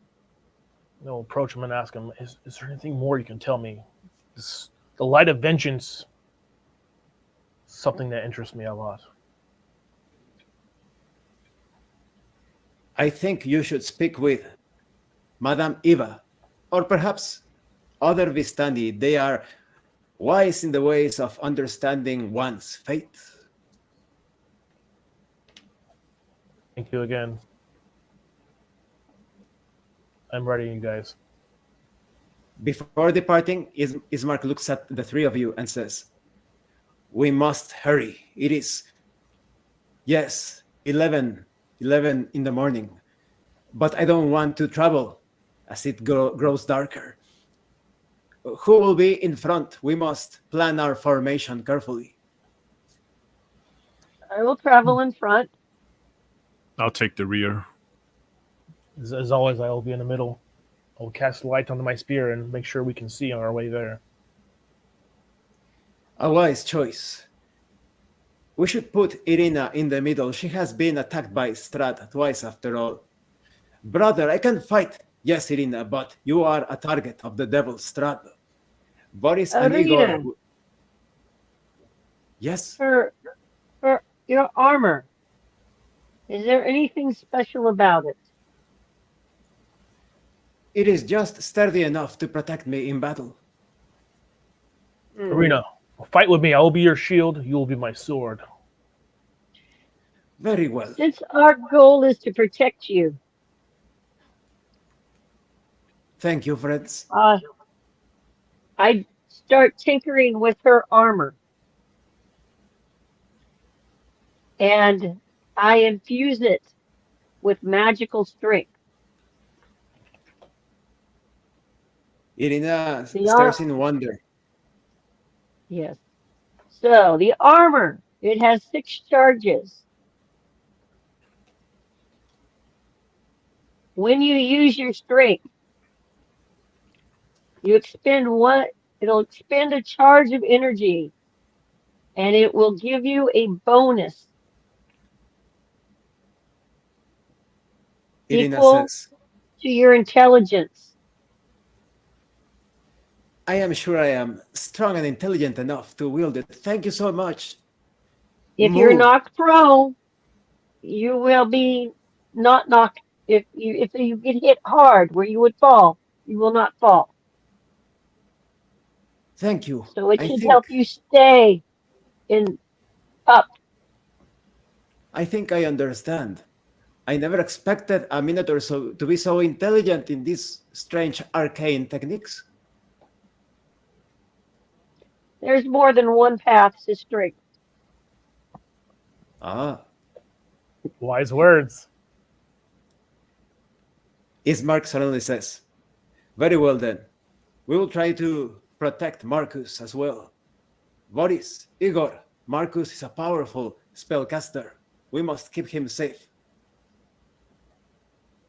I'll approach him and ask him, is there anything more you can tell me? The light of vengeance, something that interests me a lot. I think you should speak with Madame Eva, or perhaps other Vistani. They are wise in the ways of understanding one's fate. Thank you again. I'm ready, you guys. Before departing, Ismark looks at the three of you and says, we must hurry. It is, yes, 11 in the morning. But I don't want to travel as it grows darker. Who will be in front? We must plan our formation carefully. I will travel in front. I'll take the rear. As always, I will be in the middle. I'll cast light onto my spear and make sure we can see on our way there. A wise choice. We should put Irina in the middle. She has been attacked by Strahd twice after all. Brother, I can fight. Yes, Irina, but you are a target of the devil Strahd. Boris and Irina. Igor. Yes? For your armor. Is there anything special about it? It is just sturdy enough to protect me in battle. Arena, fight with me. I will be your shield. You will be my sword. Very well. Since our goal is to protect you, Thank you, friends. I start tinkering with her armor. And I infuse it with magical strength. Irina The stares in wonder. Yes. So the armor, it has 6 charges. When you use your strength, you expend one, it'll expend a charge of energy, and it will give you a bonus Irina equal says, to your intelligence. I am sure I am strong and intelligent enough to wield it. Thank you so much. If you're Move. knocked prone, you will be not knocked. If you get hit hard where you would fall, you will not fall. Thank you. So it I should think help you stay in up. I think I understand. I never expected a Minotaur to be so intelligent in these strange arcane techniques. There's more than one path to strength. Ah, Wise words. Ismark suddenly says, very well then. We will try to protect Marcus as well. Boris, Igor, Marcus is a powerful spellcaster. We must keep him safe.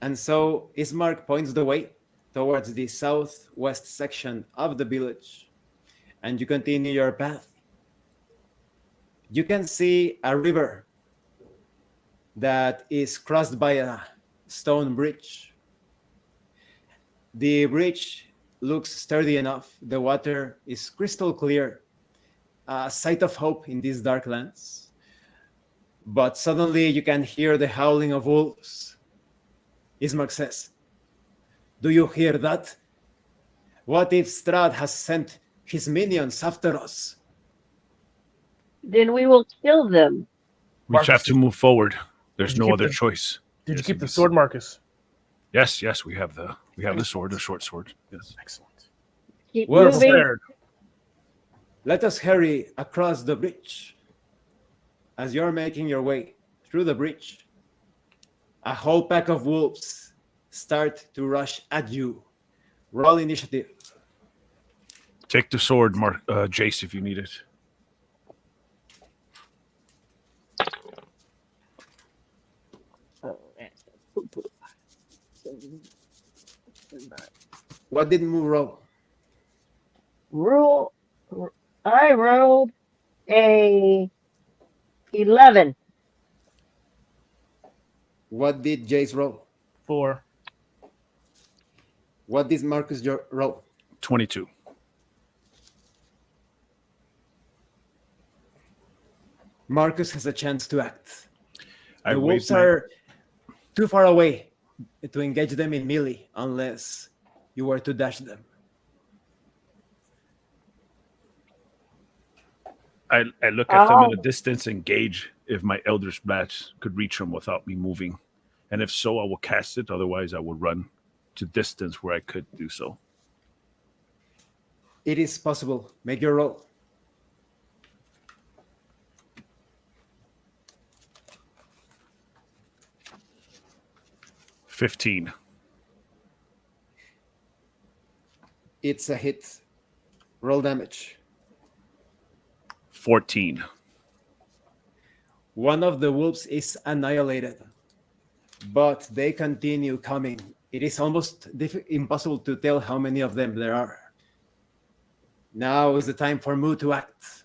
And so Ismark points the way towards the southwest section of the village, and you continue your path. You can see a river that is crossed by a stone bridge. The bridge looks sturdy enough. The water is crystal clear, a sight of hope in these dark lands. But suddenly you can hear the howling of wolves. Ismark says, do you hear that? What if Strahd has sent his minions after us? Then we will kill them. We just have Marcus, to move forward. There's did you no keep other the- choice. Did you Yes, keep the indeed. sword, Marcus? Yes, we have the sword, the short sword. Yes. Excellent. Keep Well moving. Prepared. Let us hurry across the bridge. As you're making your way through the bridge, a whole pack of wolves start to rush at you. Roll initiative. Take the sword, Jace, if you need it. Oh, that's poo-poo. What did Moo roll? I rolled a 11. What did Jace roll? 4. What did Marcus roll? 22. Marcus has a chance to act. I The waved wolves my- are too far away to engage them in melee unless you were to dash them. I look at them at a Oh. distance and gauge if my Elder's Blast could reach them without me moving. And if so, I will cast it. Otherwise, I will run to distance where I could do so. It is possible. Make your roll. $15. It's a hit. Roll damage. 14. One of the wolves is annihilated, but they continue coming. It is almost impossible to tell how many of them there are. Now is the time for Moo to act.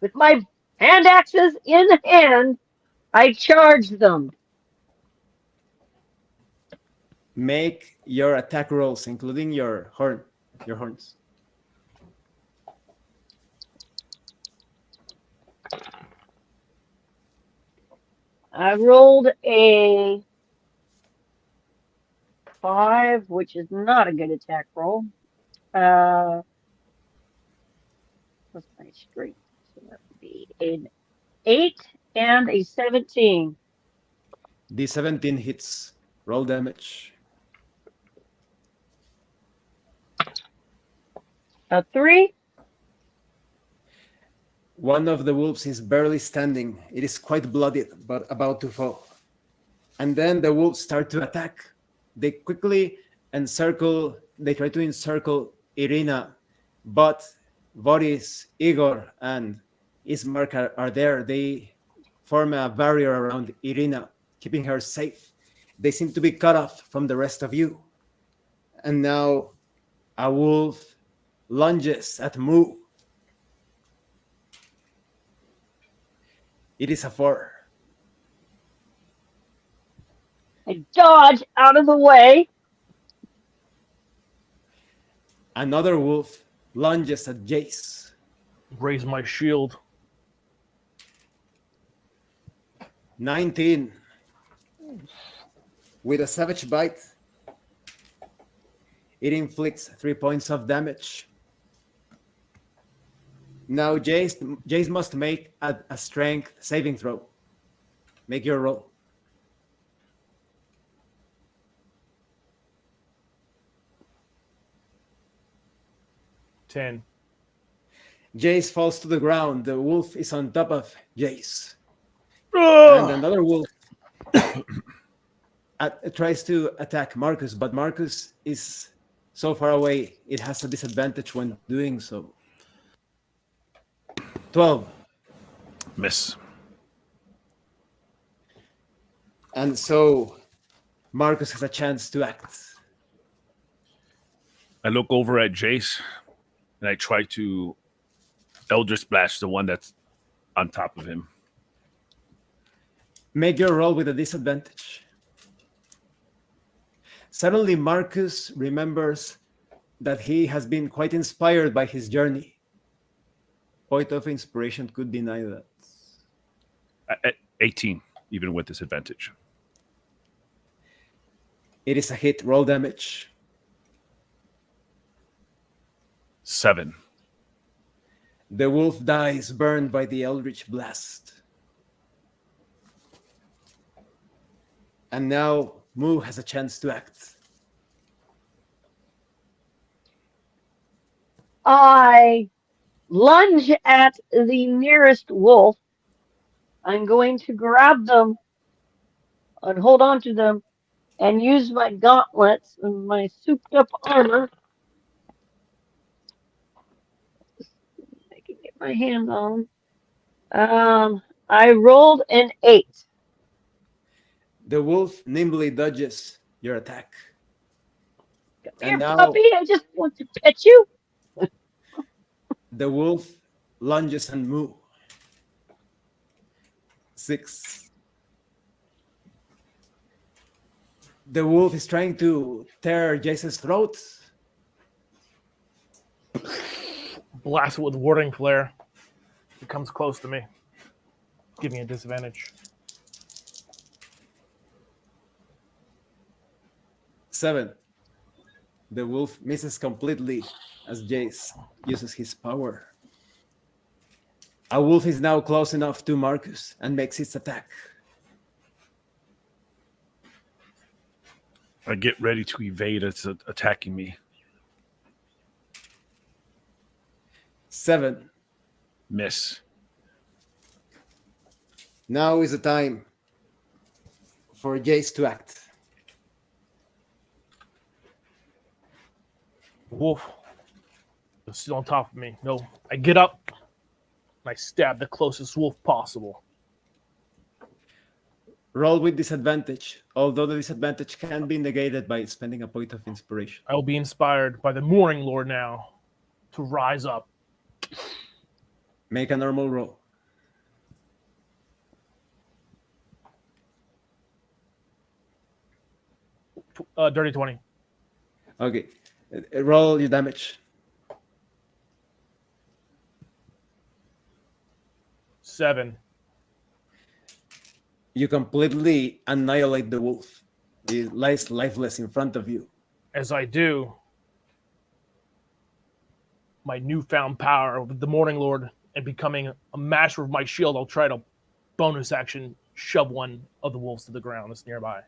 With my hand axes in hand, I charge them. Make your attack rolls, including your horns. I rolled a 5, which is not a good attack roll. What's my strength? So that would be an 8 and a 17. The 17 hits. Roll damage. A 3. One of the wolves is barely standing. It is quite bloodied, but about to fall. And then the wolves start to attack. They quickly encircle they try to encircle Irina, but Boris, Igor, and Ismark are there. They form a barrier around Irina, keeping her safe. They seem to be cut off from the rest of you. And now a wolf lunges at Moo. It is a 4. I dodge out of the way. Another wolf lunges at Jace. Raise my shield. 19. With a savage bite, it inflicts 3 points of damage. Now Jace must make a strength saving throw. Make your roll. Ten. Jace falls to the ground. The wolf is on top of Jace. And another wolf tries to attack Marcus, but Marcus is so far away, it has a disadvantage when doing so. 12. Miss. And so Marcus has a chance to act. I look over at Jace and I try to Eldritch Blast the one that's on top of him. Make your roll with a disadvantage. Suddenly, Marcus remembers that he has been quite inspired by his journey. Point of inspiration could deny that. At 18, even with disadvantage. It is a hit. Roll damage. 7. The wolf dies, burned by the Eldritch Blast. And now Moo has a chance to act. I lunge at the nearest wolf. I'm going to grab them and hold on to them and use my gauntlets and my souped up armor. I can get my hands on them. I rolled an 8. The wolf nimbly dodges your attack. Come And here, now- puppy. I just want to pet you. The wolf lunges and Moo. 6. The wolf is trying to tear Jace's throat. Blast it with warding flare. It comes close to me. Give me a disadvantage. 7. The wolf misses completely as Jace uses his power. A wolf is now close enough to Marcus and makes its attack. I get ready to evade it's attacking me. 7. Miss. Now is the time for Jace to act. Wolf is still on top of me. No, I get up and I stab the closest wolf possible. Roll with disadvantage, although the disadvantage can be negated by spending a point of inspiration. I will be inspired by the Morning Lord now to rise up. Make a normal roll. Dirty 20. Okay. Roll your damage. 7. You completely annihilate the wolf. It lies lifeless in front of you. As I do, my newfound power with the Morning Lord and becoming a master of my shield, I'll try to bonus action shove one of the wolves to the ground that's nearby.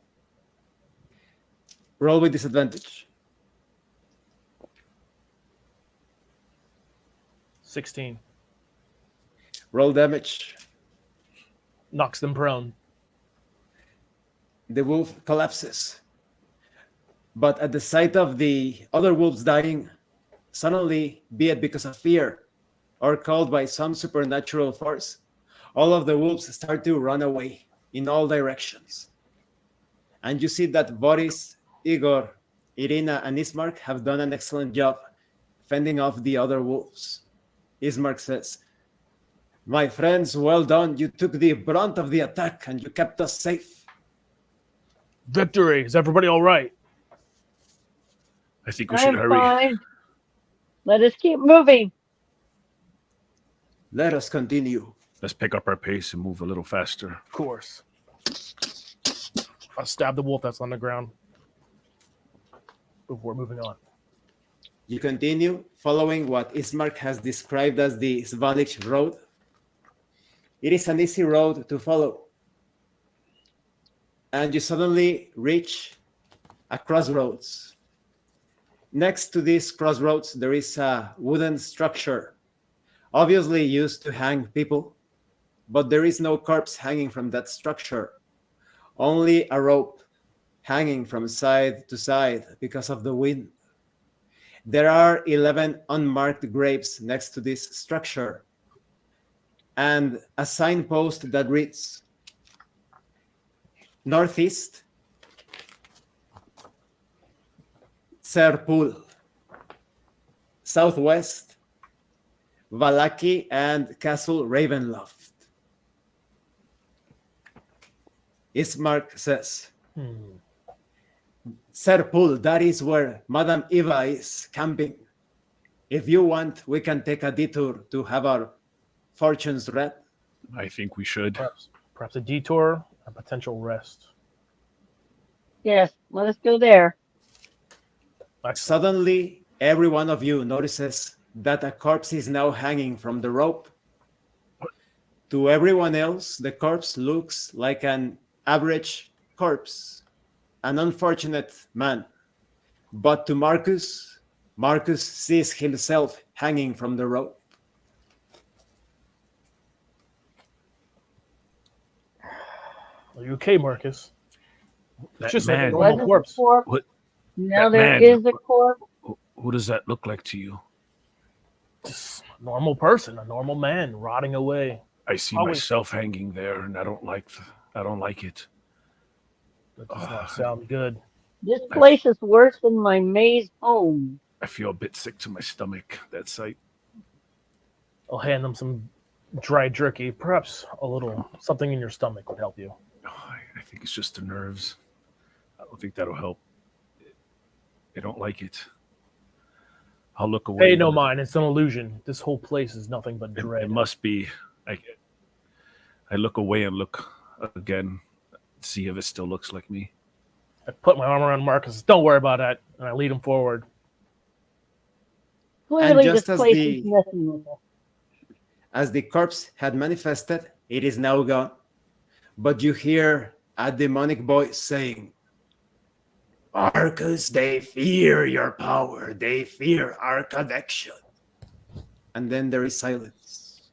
Roll with disadvantage. 16. Roll damage. Knocks them prone. The wolf collapses. But at the sight of the other wolves dying, suddenly, be it because of fear or called by some supernatural force, all of the wolves start to run away in all directions. And you see that Boris, Igor, Irina, and Ismark have done an excellent job fending off the other wolves. Ismark says, "My friends, well done. You took the brunt of the attack and you kept us safe." Victory! Is everybody all right? I think we should I'm hurry. fine. Let us keep moving. Let us continue. Let's pick up our pace and move a little faster. Of course. I'll stab the wolf that's on the ground before moving on. You continue following what Ismark has described as the Svalich Road. It is an easy road to follow. And you suddenly reach a crossroads. Next to this crossroads, there is a wooden structure, obviously used to hang people, but there is no corpse hanging from that structure. Only a rope hanging from side to side because of the wind. There are 11 unmarked graves next to this structure and a signpost that reads, Northeast, Serpul, Southwest, Valaki and Castle Ravenloft. Ismark says, Serpul, that is where Madame Eva is camping. If you want, we can take a detour to have our fortunes read. I think we should. Perhaps a detour, a potential rest. Yes, let us go there. Suddenly, every one of you notices that a corpse is now hanging from the rope. To everyone else, the corpse looks like an average corpse, an unfortunate man. But to Marcus, Marcus sees himself hanging from the rope. Are you okay, Marcus? That Just man, like a normal corpse. What? Now That there man. is a corpse. Who does that look like to you? Just a normal person, a normal man rotting away. I see Always. myself hanging there, and I don't like it. That does not sound good. This place is worse than my maze home. I feel a bit sick to my stomach. That sight. I'll hand them some dry jerky. Perhaps a little something in your stomach would help you. I think it's just the nerves. I don't think that'll help. I don't like it. I'll look away. Pay no mind. It's an illusion. This whole place is nothing but dread. It must be. I look away and look again, see if it still looks like me. I put my arm around Marcus. Don't worry about that. And I lead him forward. Clearly, just this as place the- is messing with us. As the corpse had manifested, it is now gone. But you hear a demonic voice saying, Marcus, they fear your power. They fear our connection. And then there is silence.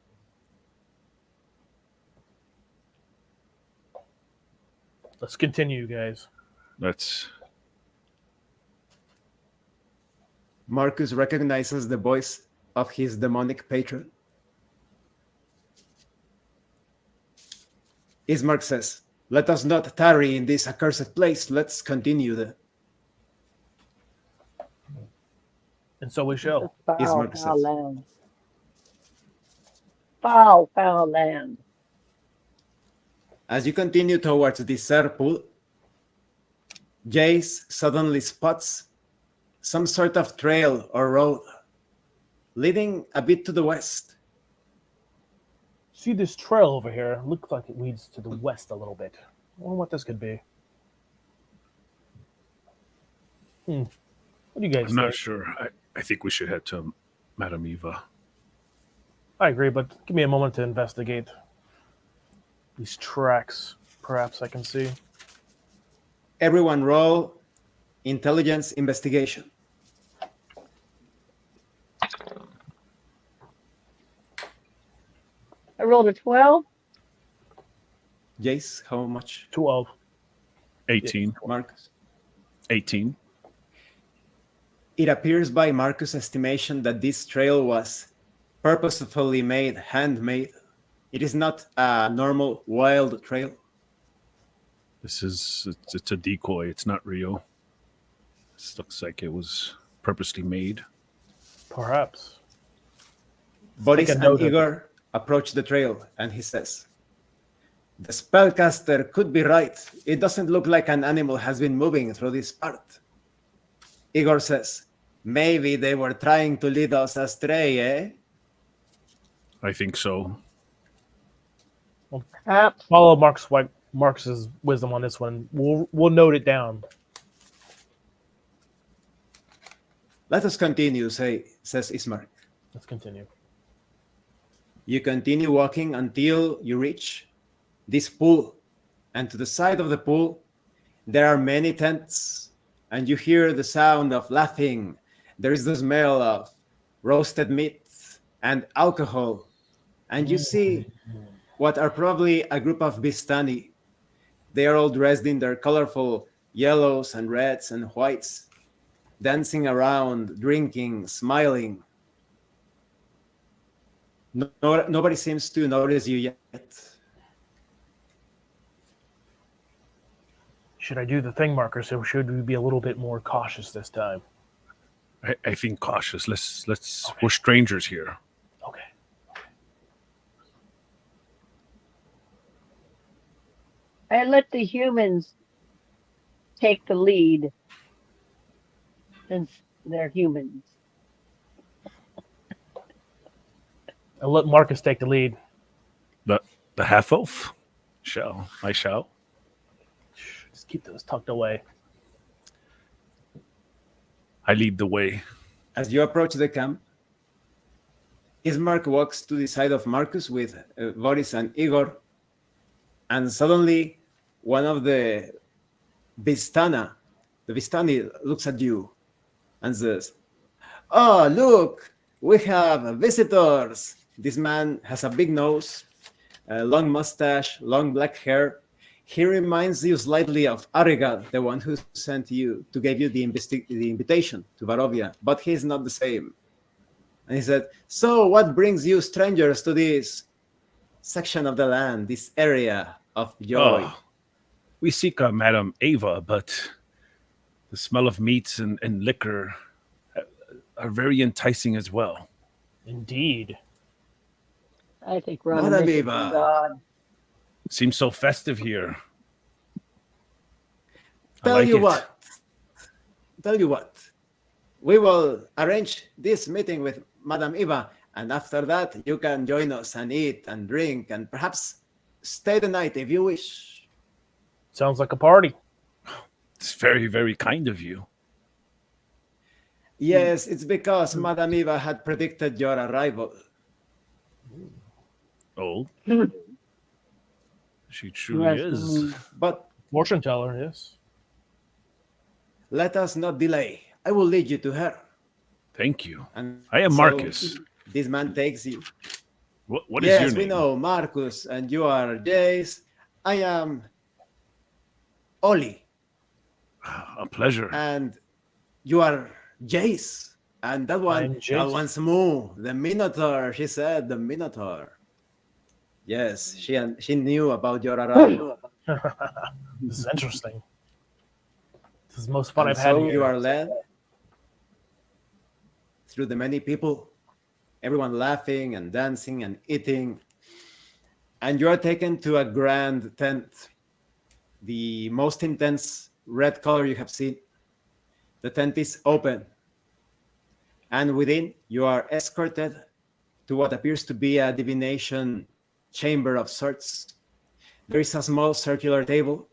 Let's continue, guys. Let's. Marcus recognizes the voice of his demonic patron. Ismark says, let us not tarry in this accursed place. Let's continue then. And so we shall. Foul, Ismark foul says. land. Foul, foul land. As you continue towards the Serpul, Jace suddenly spots some sort of trail or road leading a bit to the west. See this trail over here? Looks like it leads to the west a little bit. I wonder what this could be. What do you guys I'm think? not sure. I think we should head to Madame Eva. I agree, but give me a moment to investigate these tracks. Perhaps I can see. Everyone roll intelligence investigation. I rolled a 12. Jace, how much? 12. 18. Marcus? 18. It appears by Marcus' estimation that this trail was purposefully made, handmade. It is not a normal wild trail. It's a decoy. It's not real. This looks like it was purposely made. Perhaps. Boris Take a and note of Igor approach the trail, and he says, "The spellcaster could be right. It doesn't look like an animal has been moving through this part." Igor says, "Maybe they were trying to lead us astray, eh?" I think so. Perhaps. Follow Marx's wisdom on this one. We'll note it down. "Let us continue," says Ismark. Let's continue. You continue walking until you reach this pool. And to the side of the pool, there are many tents. And you hear the sound of laughing. There is the smell of roasted meat and alcohol. And you see what are probably a group of Bistani. They are all dressed in their colorful yellows and reds and whites, dancing around, drinking, smiling. Nobody seems to notice you yet. Should I do the thing, Marcus, or should we be a little bit more cautious this time? I think cautious. Let's. Okay. We're strangers here. Okay. I let the humans take the lead since they're humans. I'll let Marcus take the lead. The half elf? I shall. Just keep those tucked away. I lead the way. As you approach the camp, Ismark walks to the side of Marcus with Boris and Igor, and suddenly one of the Vistani looks at you and says, "Oh, look, we have visitors." This man has a big nose, a long mustache, long black hair. He reminds you slightly of Arigal, the one who sent you to give you the invitation to Barovia, but he's not the same. And he said, "So what brings you strangers to this section of the land, this area of joy?" Oh, we seek Madame Ava, but the smell of meats and liquor are very enticing as well. Indeed. I think we're on a Madame mission Eva. from God. Seems so festive here. Tell you what. We will arrange this meeting with Madame Eva, and after that, you can join us and eat and drink and perhaps stay the night if you wish. Sounds like a party. It's very, very kind of you. Yes, it's because Madame Eva had predicted your arrival. Oh. She truly is. But Fortune teller, yes. let us not delay. I will lead you to her. Thank you. And I am so Marcus. This man takes you. What is Yes, your name? we know, Marcus, and you are Jace. I am Oli, A pleasure. and you are Jace. And that I'm Jace. one's Moo, the Minotaur. She said the Minotaur. Yes, she knew about your arrival. This is interesting. This is the most fun And I've had so here. you are led through the many people, everyone laughing and dancing and eating. And you are taken to a grand tent, the most intense red color you have seen. The tent is open. And within, you are escorted to what appears to be a divination chamber of sorts. There is a small circular table,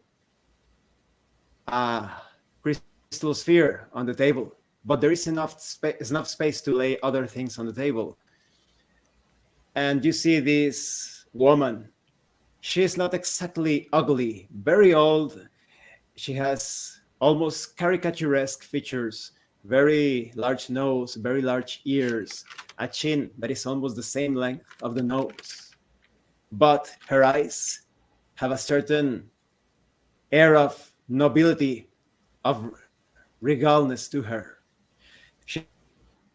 a crystal sphere on the table, but there is enough space to lay other things on the table. And you see this woman. She is not exactly ugly, very old. She has almost caricaturesque features, very large nose, very large ears, a chin that is almost the same length of the nose. But her eyes have a certain air of nobility, of regalness to her.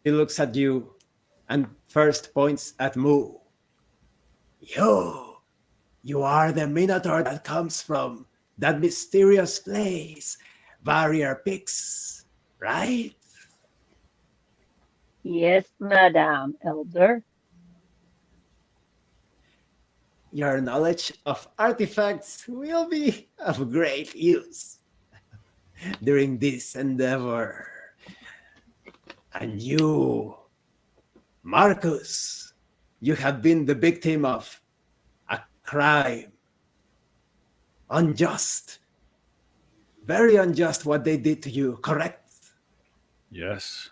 He looks at you and first points at Moo. You are the Minotaur that comes from that mysterious place, Barrier Peaks, right? Yes, madam, elder. Your knowledge of artifacts will be of great use during this endeavor. And you, Marcus, you have been the victim of a crime. Unjust. Very unjust what they did to you, correct? Yes.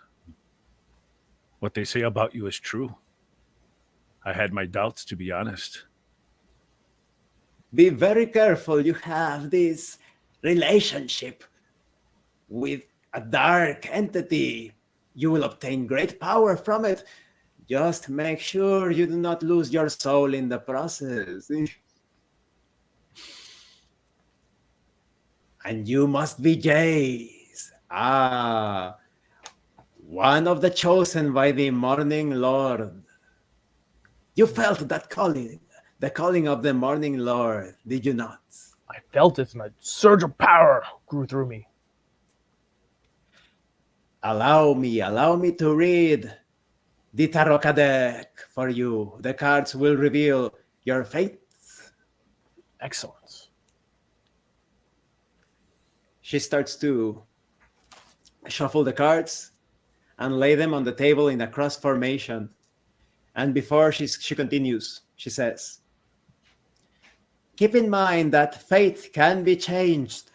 What they say about you is true. I had my doubts, to be honest. Be very careful. You have this relationship with a dark entity. You will obtain great power from it. Just make sure you do not lose your soul in the process. And you must be Jace. One of the chosen by the Morning Lord. You felt that calling, the calling of the Morning Lord, did you not? I felt it, and a surge of power grew through me. Allow me to read the tarot deck for you. The cards will reveal your fate. Excellent. She starts to shuffle the cards and lay them on the table in a cross formation. And before she continues, she says, keep in mind that fate can be changed.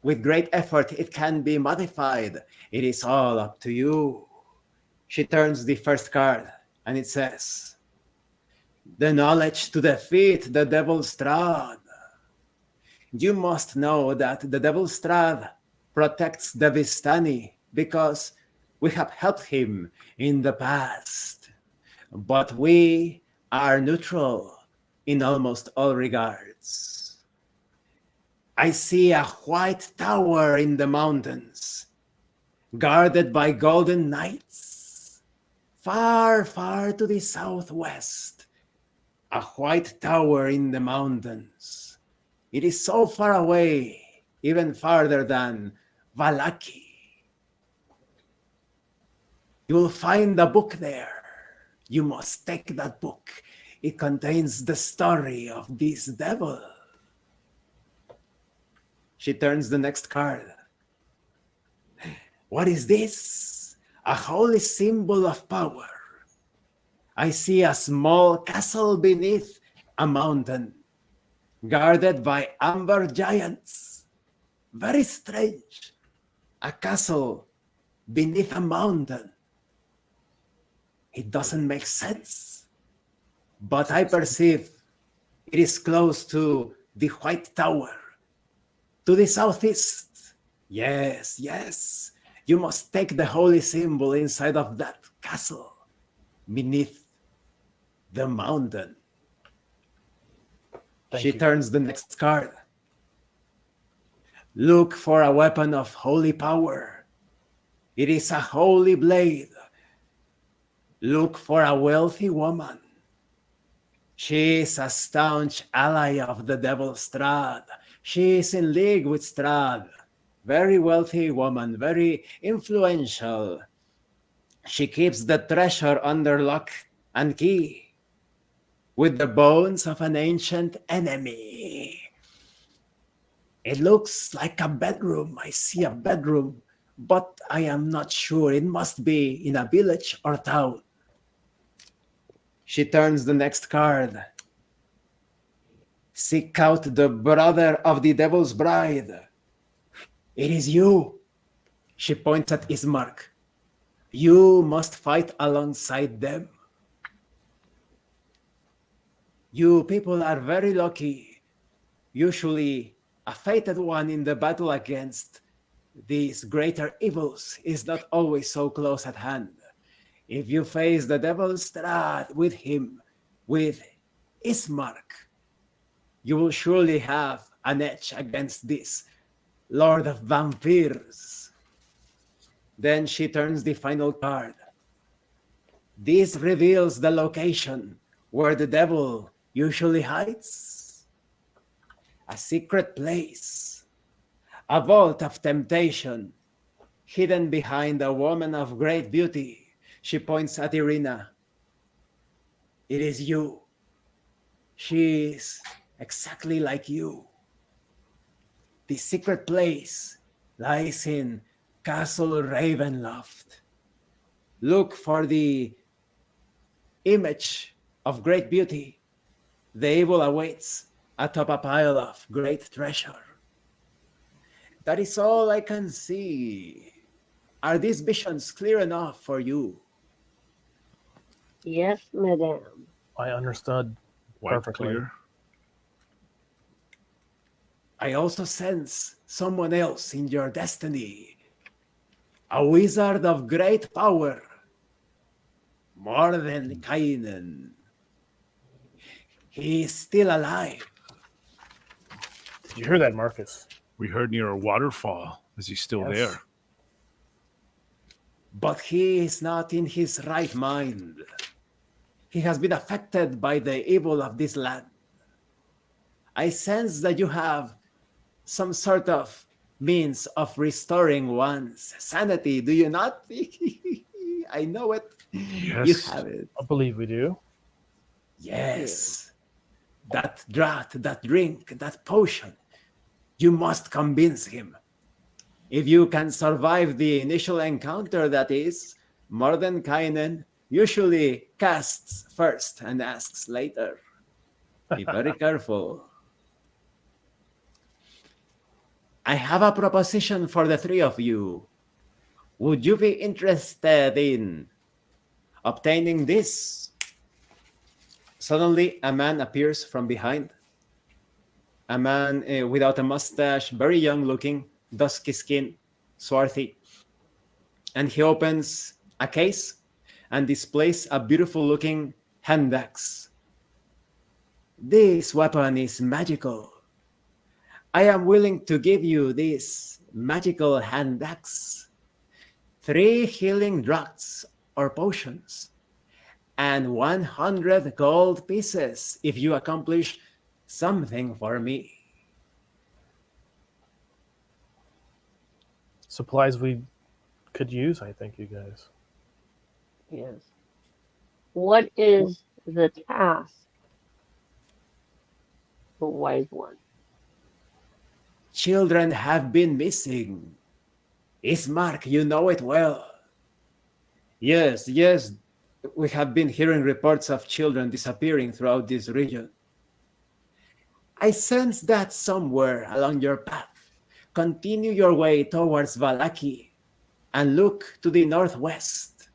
With great effort, it can be modified. It is all up to you. She turns the first card, and it says, the knowledge to defeat the Devil Strahd. You must know that the Devil Strahd protects the Vistani because we have helped him in the past. But we are neutral in almost all regards. I see a white tower in the mountains, guarded by golden knights. Far, far to the southwest, a white tower in the mountains. It is so far away, even farther than Valaki. You will find a book there. You must take that book. It contains the story of this devil. She turns the next card. What is this? A holy symbol of power. I see a small castle beneath a mountain, guarded by amber giants. Very strange. A castle beneath a mountain. It doesn't make sense. But I perceive it is close to the White Tower. To the southeast. Yes, yes. You must take the holy symbol inside of that castle beneath the mountain. She turns the next card. Look for a weapon of holy power. It is a holy blade. Look for a wealthy woman. She is a staunch ally of the Devil Strahd. She is in league with Strahd. Very wealthy woman, very influential. She keeps the treasure under lock and key with the bones of an ancient enemy. It looks like a bedroom. I see a bedroom, but I am not sure. It must be in a village or town. She turns the next card. Seek out the brother of the Devil's Bride. It is you. She points at Ismark. You must fight alongside them. You people are very lucky. Usually, a fated one in the battle against these greater evils is not always so close at hand. If you face the Devil's Strahd with him, with Ismark, you will surely have an edge against this Lord of Vampires. Then she turns the final card. This reveals the location where the devil usually hides. A secret place, a vault of temptation, hidden behind a woman of great beauty. She points at Irina. It is you. She is exactly like you. The secret place lies in Castle Ravenloft. Look for the image of great beauty. The evil awaits atop a pile of great treasure. That is all I can see. Are these visions clear enough for you? Yes, madame. I understood Quite perfectly. clear. I also sense someone else in your destiny. A wizard of great power. More than Kainen. He is still alive. Did you hear that, Marcus? We heard near a waterfall. Is he still Yes. there? But he is not in his right mind. He has been affected by the evil of this land. I sense that you have some sort of means of restoring one's sanity, do you not? I know it. Yes. You have it. I believe we do. Yes. That draught, that drink, that potion. You must convince him. If you can survive the initial encounter, that is, Mordenkainen usually casts first and asks later. Be very careful. I have a proposition for the three of you. Would you be interested in obtaining this? Suddenly, a man appears from behind. A man without a mustache, very young looking, dusky skin, swarthy. And he opens a case and displays a beautiful looking hand axe. This weapon is magical. I am willing to give you this magical hand axe. 3 healing draughts or potions, and 100 gold pieces if you accomplish something for me. Supplies we could use, I think, you guys. Yes. What is the task? The wise one. Children have been missing. Ismark, you know it well. Yes, we have been hearing reports of children disappearing throughout this region. I sense that somewhere along your path. Continue your way towards Valaki and look to the northwest.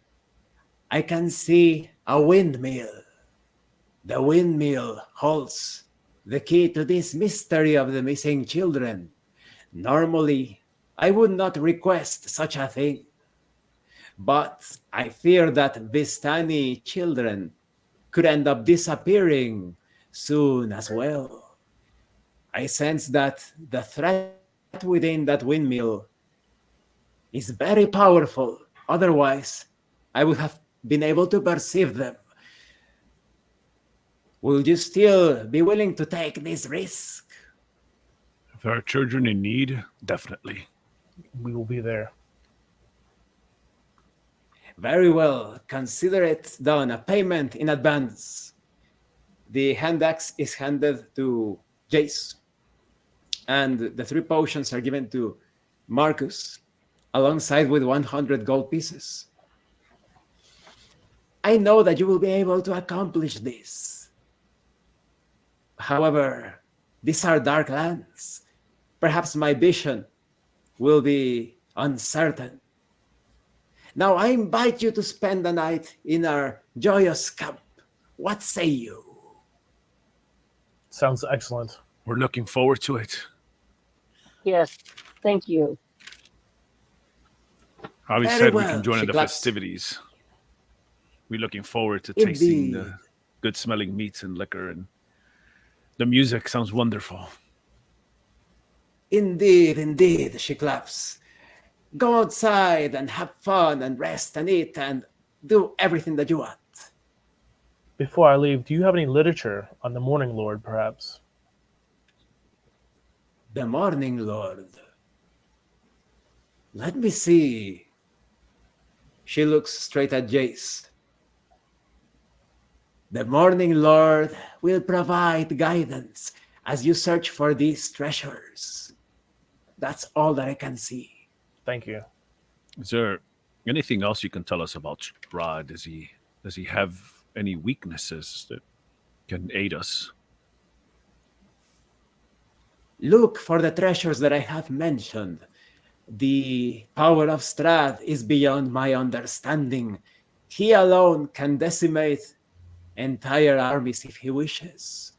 I can see a windmill. The windmill holds the key to this mystery of the missing children. Normally, I would not request such a thing, but I fear that Vistani children could end up disappearing soon as well. I sense that the threat within that windmill is very powerful. Otherwise, I would have been able to perceive them. Will you still be willing to take this risk? If there are children in need, definitely. We will be there. Very well. Consider it done. A payment in advance. The hand axe is handed to Jace, and the 3 potions are given to Marcus, alongside with 100 gold pieces. I know that you will be able to accomplish this. However, these are dark lands. Perhaps my vision will be uncertain. Now I invite you to spend the night in our joyous camp. What say you? Sounds excellent. We're looking forward to it. Yes. Thank you. Javi Very said we well. can join She in the claps. festivities. We're looking forward to tasting Indeed. the good smelling meats and liquor, and the music sounds wonderful. Indeed, she claps. Go outside and have fun and rest and eat and do everything that you want. Before I leave, do you have any literature on the Morning Lord, perhaps? The Morning Lord. Let me see. She looks straight at Jace. The Morning Lord will provide guidance as you search for these treasures. That's all that I can see. Thank you. Is there anything else you can tell us about Strahd? Does he have any weaknesses that can aid us? Look for the treasures that I have mentioned. The power of Strahd is beyond my understanding. He alone can decimate entire armies if he wishes.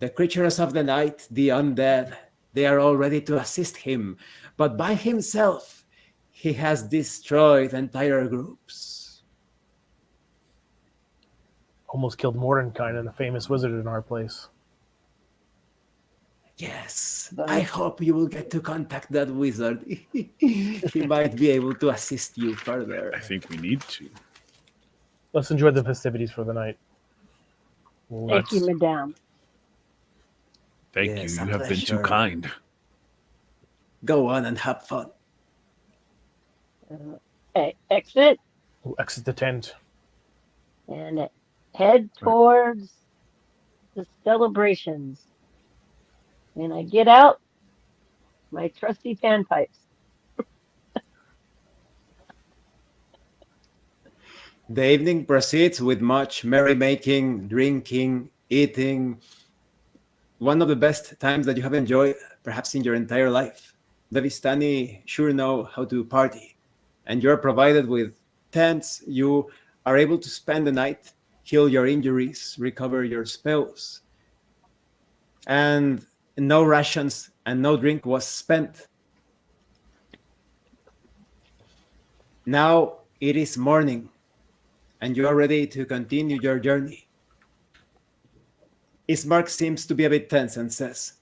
The creatures of the night, the undead, they are all ready to assist him, but by himself, he has destroyed entire groups. Almost killed Mordenkainen, a famous wizard in our place. Yes, I hope you will get to contact that wizard. He might be able to assist you further. I think we need to. Let's enjoy the festivities for the night. Thank you, madame. Thank Yes, you. a You have been too pleasure. kind. Go on and have fun. Exit We'll exit the tent. and head towards the celebrations. And I get out my trusty panpipes. The evening proceeds with much merrymaking, drinking, eating. One of the best times that you have enjoyed, perhaps in your entire life. The Vistani sure know how to party. And you're provided with tents. You are able to spend the night, heal your injuries, recover your spells. And no rations and no drink was spent. Now it is morning, and you are ready to continue your journey. Ismark seems to be a bit tense and says,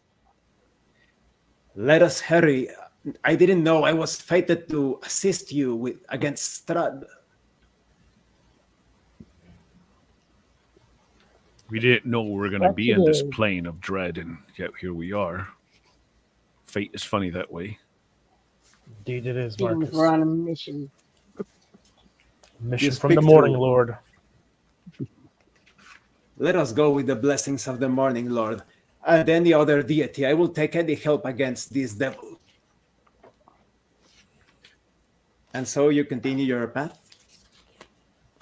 "Let us hurry. I didn't know I was fated to assist you against Strahd." We didn't know we were going to Yes, be it in this is. plane of dread, and yet here we are. Fate is funny that way. Indeed it is, Seems Marcus. we're on a mission. Mission You from the speak Morning to- Lord. Let us go with the blessings of the Morning Lord and any other deity. I will take any help against this devil. And so you continue your path,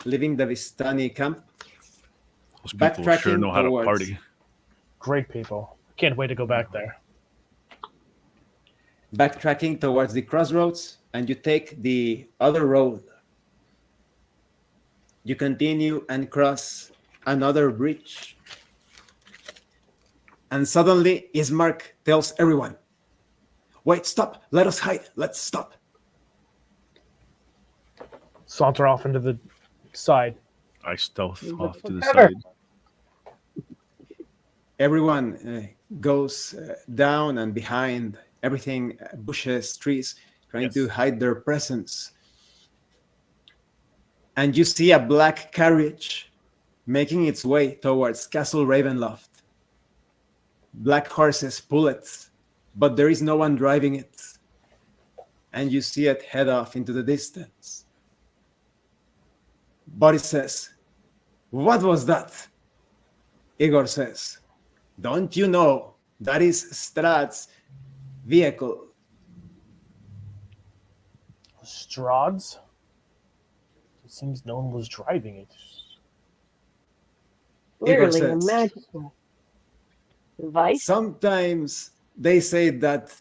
leaving the Vistani camp. Those people sure Backtracking know how to towards- party. Great people. Can't wait to go back there. Backtracking towards the crossroads, and you take the other road. You continue and cross another bridge. And suddenly, Ismark tells everyone, "Wait, stop, let us hide, let's stop." Saunter off into the side. I stealth Look off for to the cover. side. Everyone goes down and behind everything, bushes, trees, trying to Yes. hide their presence. And you see a black carriage making its way towards Castle Ravenloft. Black horses pull it, but there is no one driving it. And you see it head off into the distance. Boris says, "What was that?" Igor says, "Don't you know that is Strahd's vehicle?" Strahd's? It seems no one was driving it. Clearly a says- magical device. Sometimes they say that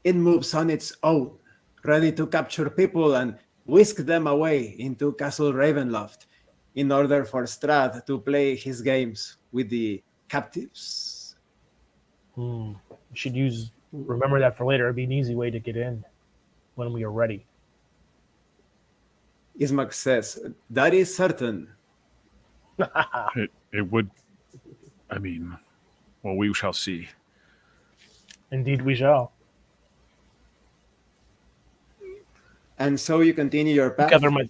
it moves on its own, ready to capture people and whisk them away into Castle Ravenloft in order for Strahd to play his games with the captives. We should remember that for later. It'd be an easy way to get in when we are ready. Ismark says, "That is certain." It would. I mean, well, we shall see. Indeed we shall. And so you continue your path. Gather my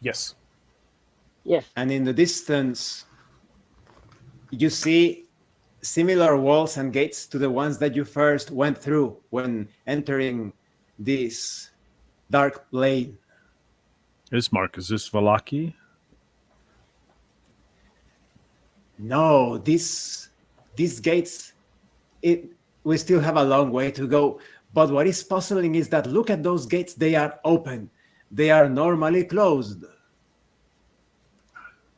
Yes. Yes. And in the distance, you see similar walls and gates to the ones that you first went through when entering this dark plane. Ismark, is this Valaki? No, these gates, we still have a long way to go. But what is puzzling is that look at those gates, they are open. They are normally closed.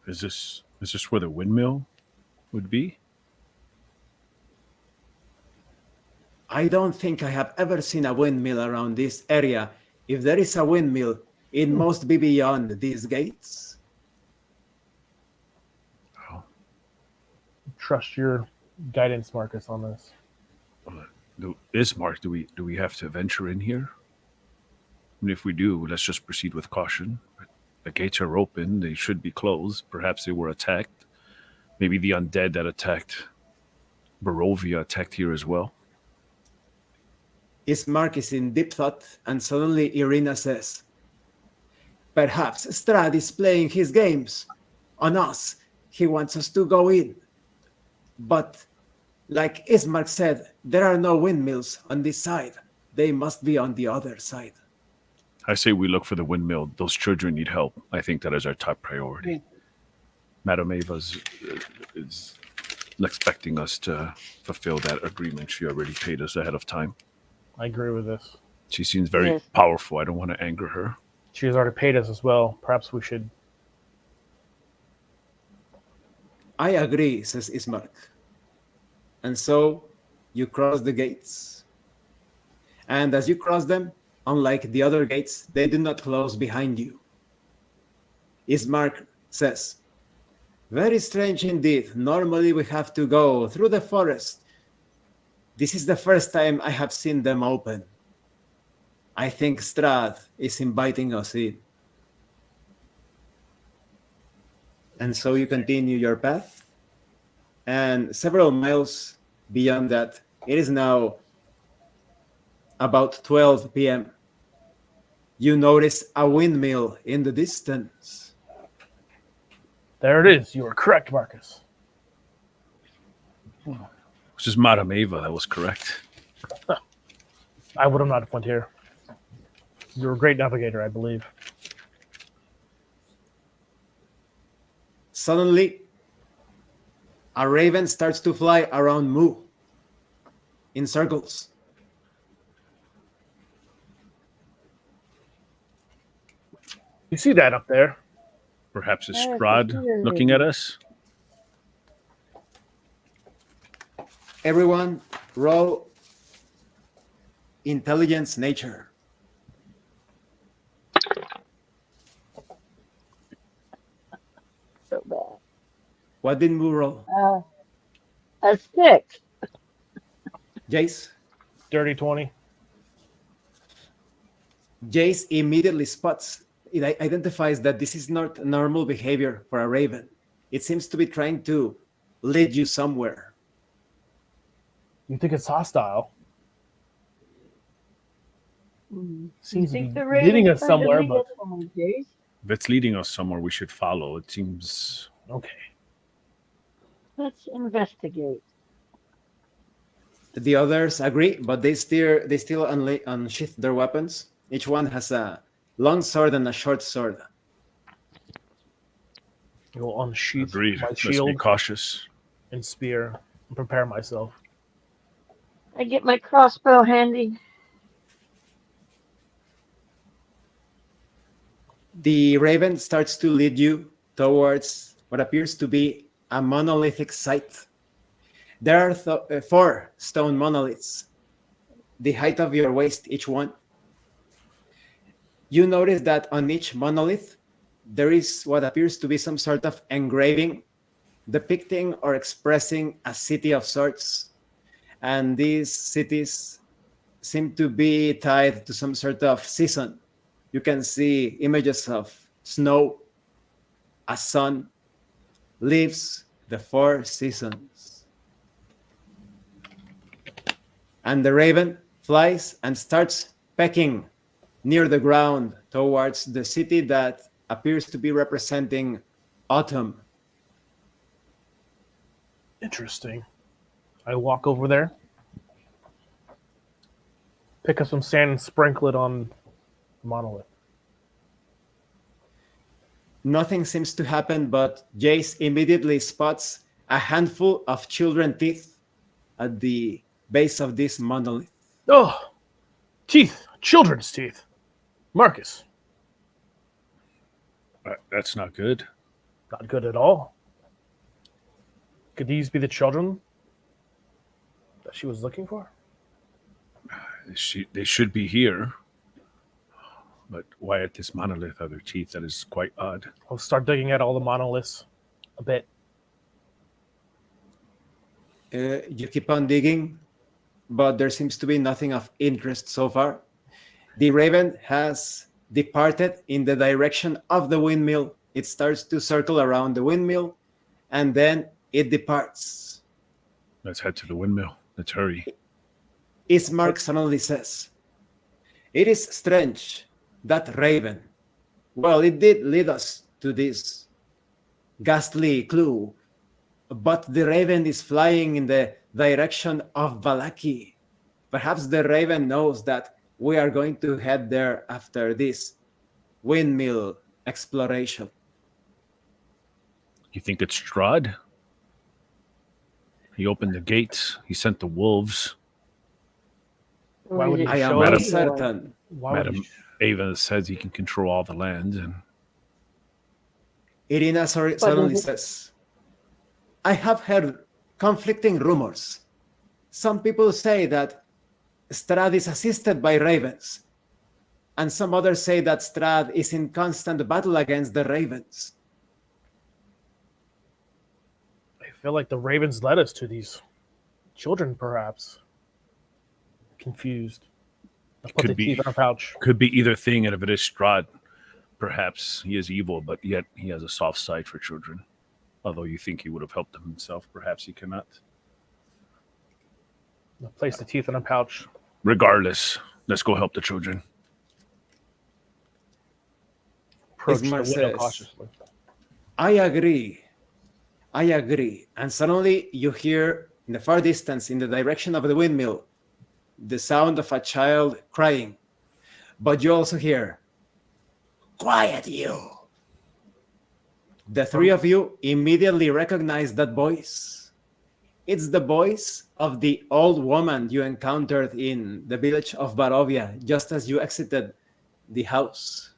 Is this where the windmill would be? I don't think I have ever seen a windmill around this area. If there is a windmill, it must be beyond these gates. Oh, Trust your guidance, Marcus, on this. Ismark, do we have to venture in here? And if we do, let's just proceed with caution. The gates are open. They should be closed. Perhaps they were attacked. Maybe the undead that attacked Barovia attacked here as well. Ismark is in deep thought, and suddenly Irina says, "Perhaps Strahd is playing his games on us. He wants us to go in. But, like Ismark said, there are no windmills on this side. They must be on the other side." I say we look for the windmill. Those children need help. I think that is our top priority. Madame Ava is expecting us to fulfill that agreement. She already paid us ahead of time. I agree with this. She seems very Yes. powerful. I don't want to anger her. She has already paid us as well. Perhaps we should. "I agree," says Ismark. And so you cross the gates. And as you cross them, unlike the other gates, they do not close behind you. Ismark says, "Very strange indeed. Normally we have to go through the forest. This is the first time I have seen them open. I think Strahd is inviting us in." And so you continue your path. And several miles beyond that, it is now about 12 p.m. You notice a windmill in the distance. There it is. You are correct, Marcus. It was just Madame Ava that was correct. I would have not went here. You're a great navigator, I believe. Suddenly, a raven starts to fly around Mu in circles. You see that up there? Perhaps it's Yes, Strahd I see. looking at us. Everyone, roll intelligence nature. So bad. What did Mu roll? A 6. Jace? Dirty 20. Jace immediately spots, it identifies that this is not normal behavior for a raven. It seems to be trying to lead you somewhere. You think it's hostile? Seems to be leading us somewhere, but If it's leading us somewhere, we should follow. It seems okay. Let's investigate. The others agree, but they still unsheath their weapons. Each one has a long sword and a short sword. You'll unsheath agreed. my Let's be shield cautious. and spear and prepare myself. I get my crossbow handy. The raven starts to lead you towards what appears to be a monolithic site. There are 4 stone monoliths, the height of your waist, each one. You notice that on each monolith, there is what appears to be some sort of engraving depicting or expressing a city of sorts. And these cities seem to be tied to some sort of season. You can see images of snow, a sun, leaves, the 4 seasons. And the raven flies and starts pecking near the ground towards the city that appears to be representing autumn. Interesting. I walk over there, pick up some sand and sprinkle it on the monolith. Nothing seems to happen, but Jace immediately spots a handful of children's teeth at the base of this monolith. Oh, teeth, children's teeth. Marcus, That's not good. not good at all. Could these be the children that she was looking for? They should be here. But why at this monolith are there teeth? That is quite odd. I'll start digging at all the monoliths a bit. You keep on digging, but there seems to be nothing of interest so far. The raven has departed in the direction of the windmill. It starts to circle around the windmill, and then it departs. Let's head to the windmill. Let's hurry. Ismark suddenly says, "It is strange, that raven. Well, it did lead us to this ghastly clue, but the raven is flying in the direction of Valaki. Perhaps the raven knows that we are going to head there after this windmill exploration." You think it's Strahd? He opened the gates. He sent the wolves. Why would he I am show Madam- uncertain. Why would Madam he Ava says he can control all the lands, and Irina suddenly says, "I have heard conflicting rumors. Some people say that Strahd is assisted by ravens, and some others say that Strahd is in constant battle against the ravens." I feel like the ravens led us to these children, perhaps. Confused. I put Could the be. teeth in a pouch. could be either thing. And if it is Strahd, perhaps he is evil, but yet he has a soft side for children. Although you think he would have helped them himself, perhaps he cannot. I place the teeth in a pouch. Regardless, let's go help the children. Approach the Ismar window says, cautiously. I agree. And suddenly you hear in the far distance, in the direction of the windmill, the sound of a child crying. But you also hear, "Quiet, you." The three of you immediately recognize that voice. It's the voice of the old woman you encountered in the village of Barovia just as you exited the house.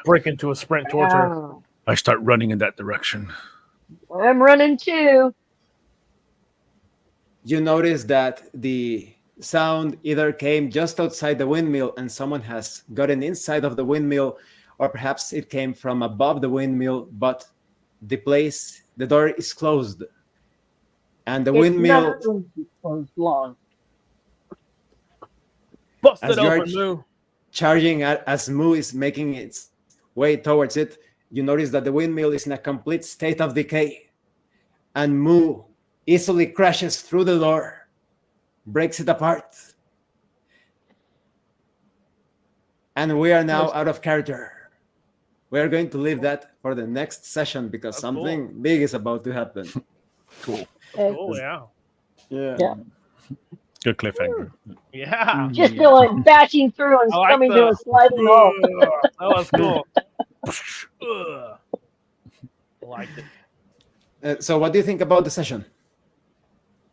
Break into a sprint towards her. Wow. I start running in that direction. I'm running too. You notice that the sound either came just outside the windmill and someone has gotten inside of the windmill, or perhaps it came from above the windmill, but the door is closed. And the It's windmill, not going to be closed long. Bust As it you are- open, Moo. charging as Moo is making its way towards it, you notice that the windmill is in a complete state of decay. And Moo easily crashes through the door, breaks it apart. And we are now out of character. We are going to leave that for the next session because That's something big is about to happen. Cool. Oh, yeah. Yeah. Good cliffhanger. Yeah. Just going bashing through and I like coming to the- a sliding wall. That was cool. Ugh. I liked it. So what do you think about the session?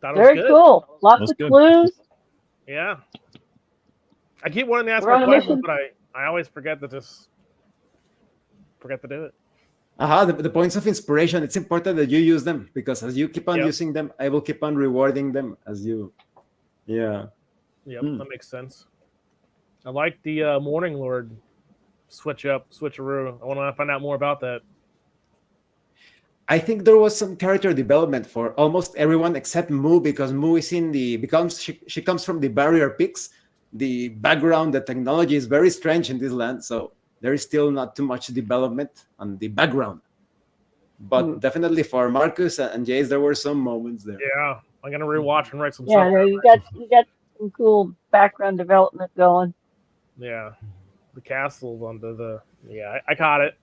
That was Very good. cool. Lots That's of good. clues. Yeah. I keep wanting to ask We're on more a questions, mission. but I always forget to do it. The points of inspiration, it's important that you use them because as you keep on Yep. using them, I will keep on rewarding them as you. Yeah. Yep, Hmm. that makes sense. I like the Morning Lord switcheroo. I want to find out more about that. I think there was some character development for almost everyone except Moo because Moo is she comes from the Barrier Peaks. The background, the technology is very strange in this land, so there is still not too much development on the background. But definitely for Marcus and Jace, there were some moments there. Yeah, I'm gonna rewatch and write some Yeah, stuff. no, you got some cool background development going. Yeah, the castles onto the. Yeah, I caught it.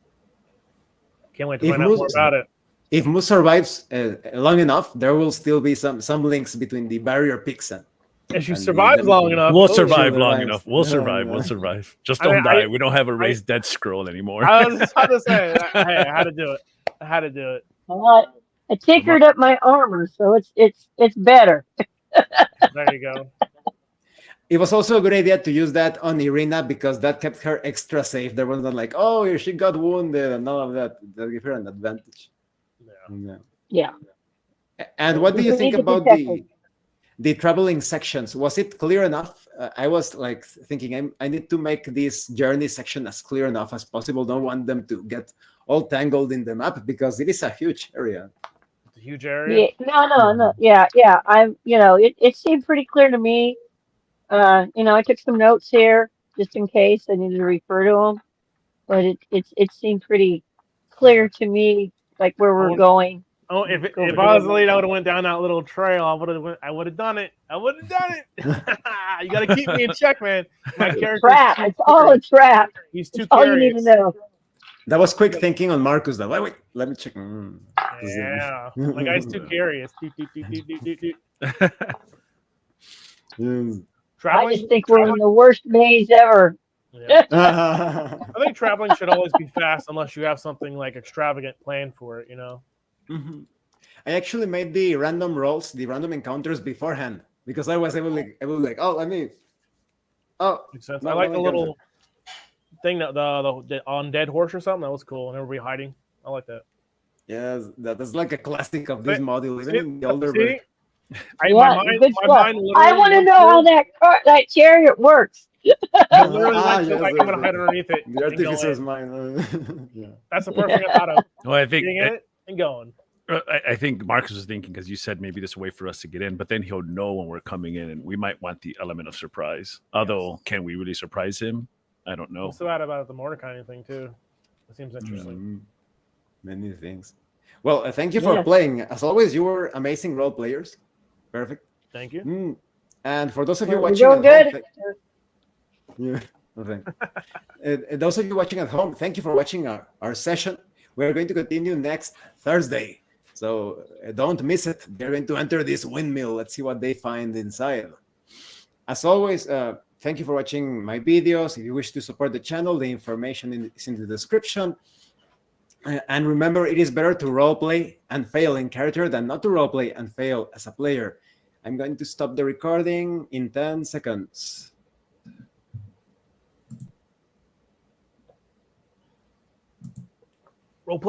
Can't wait to If find out more about it. If Moose survives long enough, there will still be some links between the barrier peaks and If she and survives the- long enough, We'll oh, survive Sure, long right. enough. We'll Yeah, survive. yeah. We'll survive. Just I don't mean, die. We don't have a raised dead scroll anymore. I was just about to say, hey, I had to do it. I had to do it. I tinkered up my armor, so it's better. There you go. It was also a good idea to use that on Irina because that kept her extra safe. There was not like, oh, she got wounded and all of that. That gave her an advantage. Yeah. Yeah. And what do you We think need to about protect the traveling sections? Was it clear enough? I was like thinking I need to make this journey section as clear enough as possible. Don't want them to get all tangled in the map because it is a huge area. It's a huge area. Yeah. No. Yeah. It seemed pretty clear to me. I took some notes here just in case I needed to refer to them, but it seemed pretty clear to me, like where we're going. Oh, if I was late, I would have went down that little trail. I would have done it. You got to keep me in check, man. My character. Trap. It's all a trap. He's too All you need to curious. know. That was quick thinking on Marcus. That wait, let me check. Yeah, my guy's too curious. Yes. I just think we're in the worst maze ever. Yeah. I think traveling should always be fast unless you have something like extravagant planned for it. Mhm. I actually made the random rolls, the random encounters beforehand because I was able to Makes sense. No, I like no the encounter. little thing that the undead horse or something. That was cool, and everybody hiding. I like that. Yes, that's like a classic of this But- module, even in the older version. My Yeah, mind good stuff. I literally want to went know how through- that chariot works. I literally went to, yes, like, I'm gonna hide underneath it. The and go artificer's in. mind. Yeah. That's the first thing I thought of. Well, I think Getting in it and going. I think Marcus was thinking because you said maybe this is a way for us to get in, but then he'll know when we're coming in, and we might want the element of surprise. Although, can we really surprise him? I don't know. What's so bad about the Mordecai thing too? It seems interesting. Many things. Well, thank you for Yeah. playing. As always, you were amazing role players. Perfect. Thank you. And for those of you We're watching doing at good. home, yeah, okay. Those of you watching at home, thank you for watching our session. We're going to continue next Thursday. So don't miss it. They're going to enter this windmill. Let's see what they find inside. As always, thank you for watching my videos. If you wish to support the channel, the information is in the description. And remember, it is better to roleplay and fail in character than not to roleplay and fail as a player. I'm going to stop the recording in 10 seconds.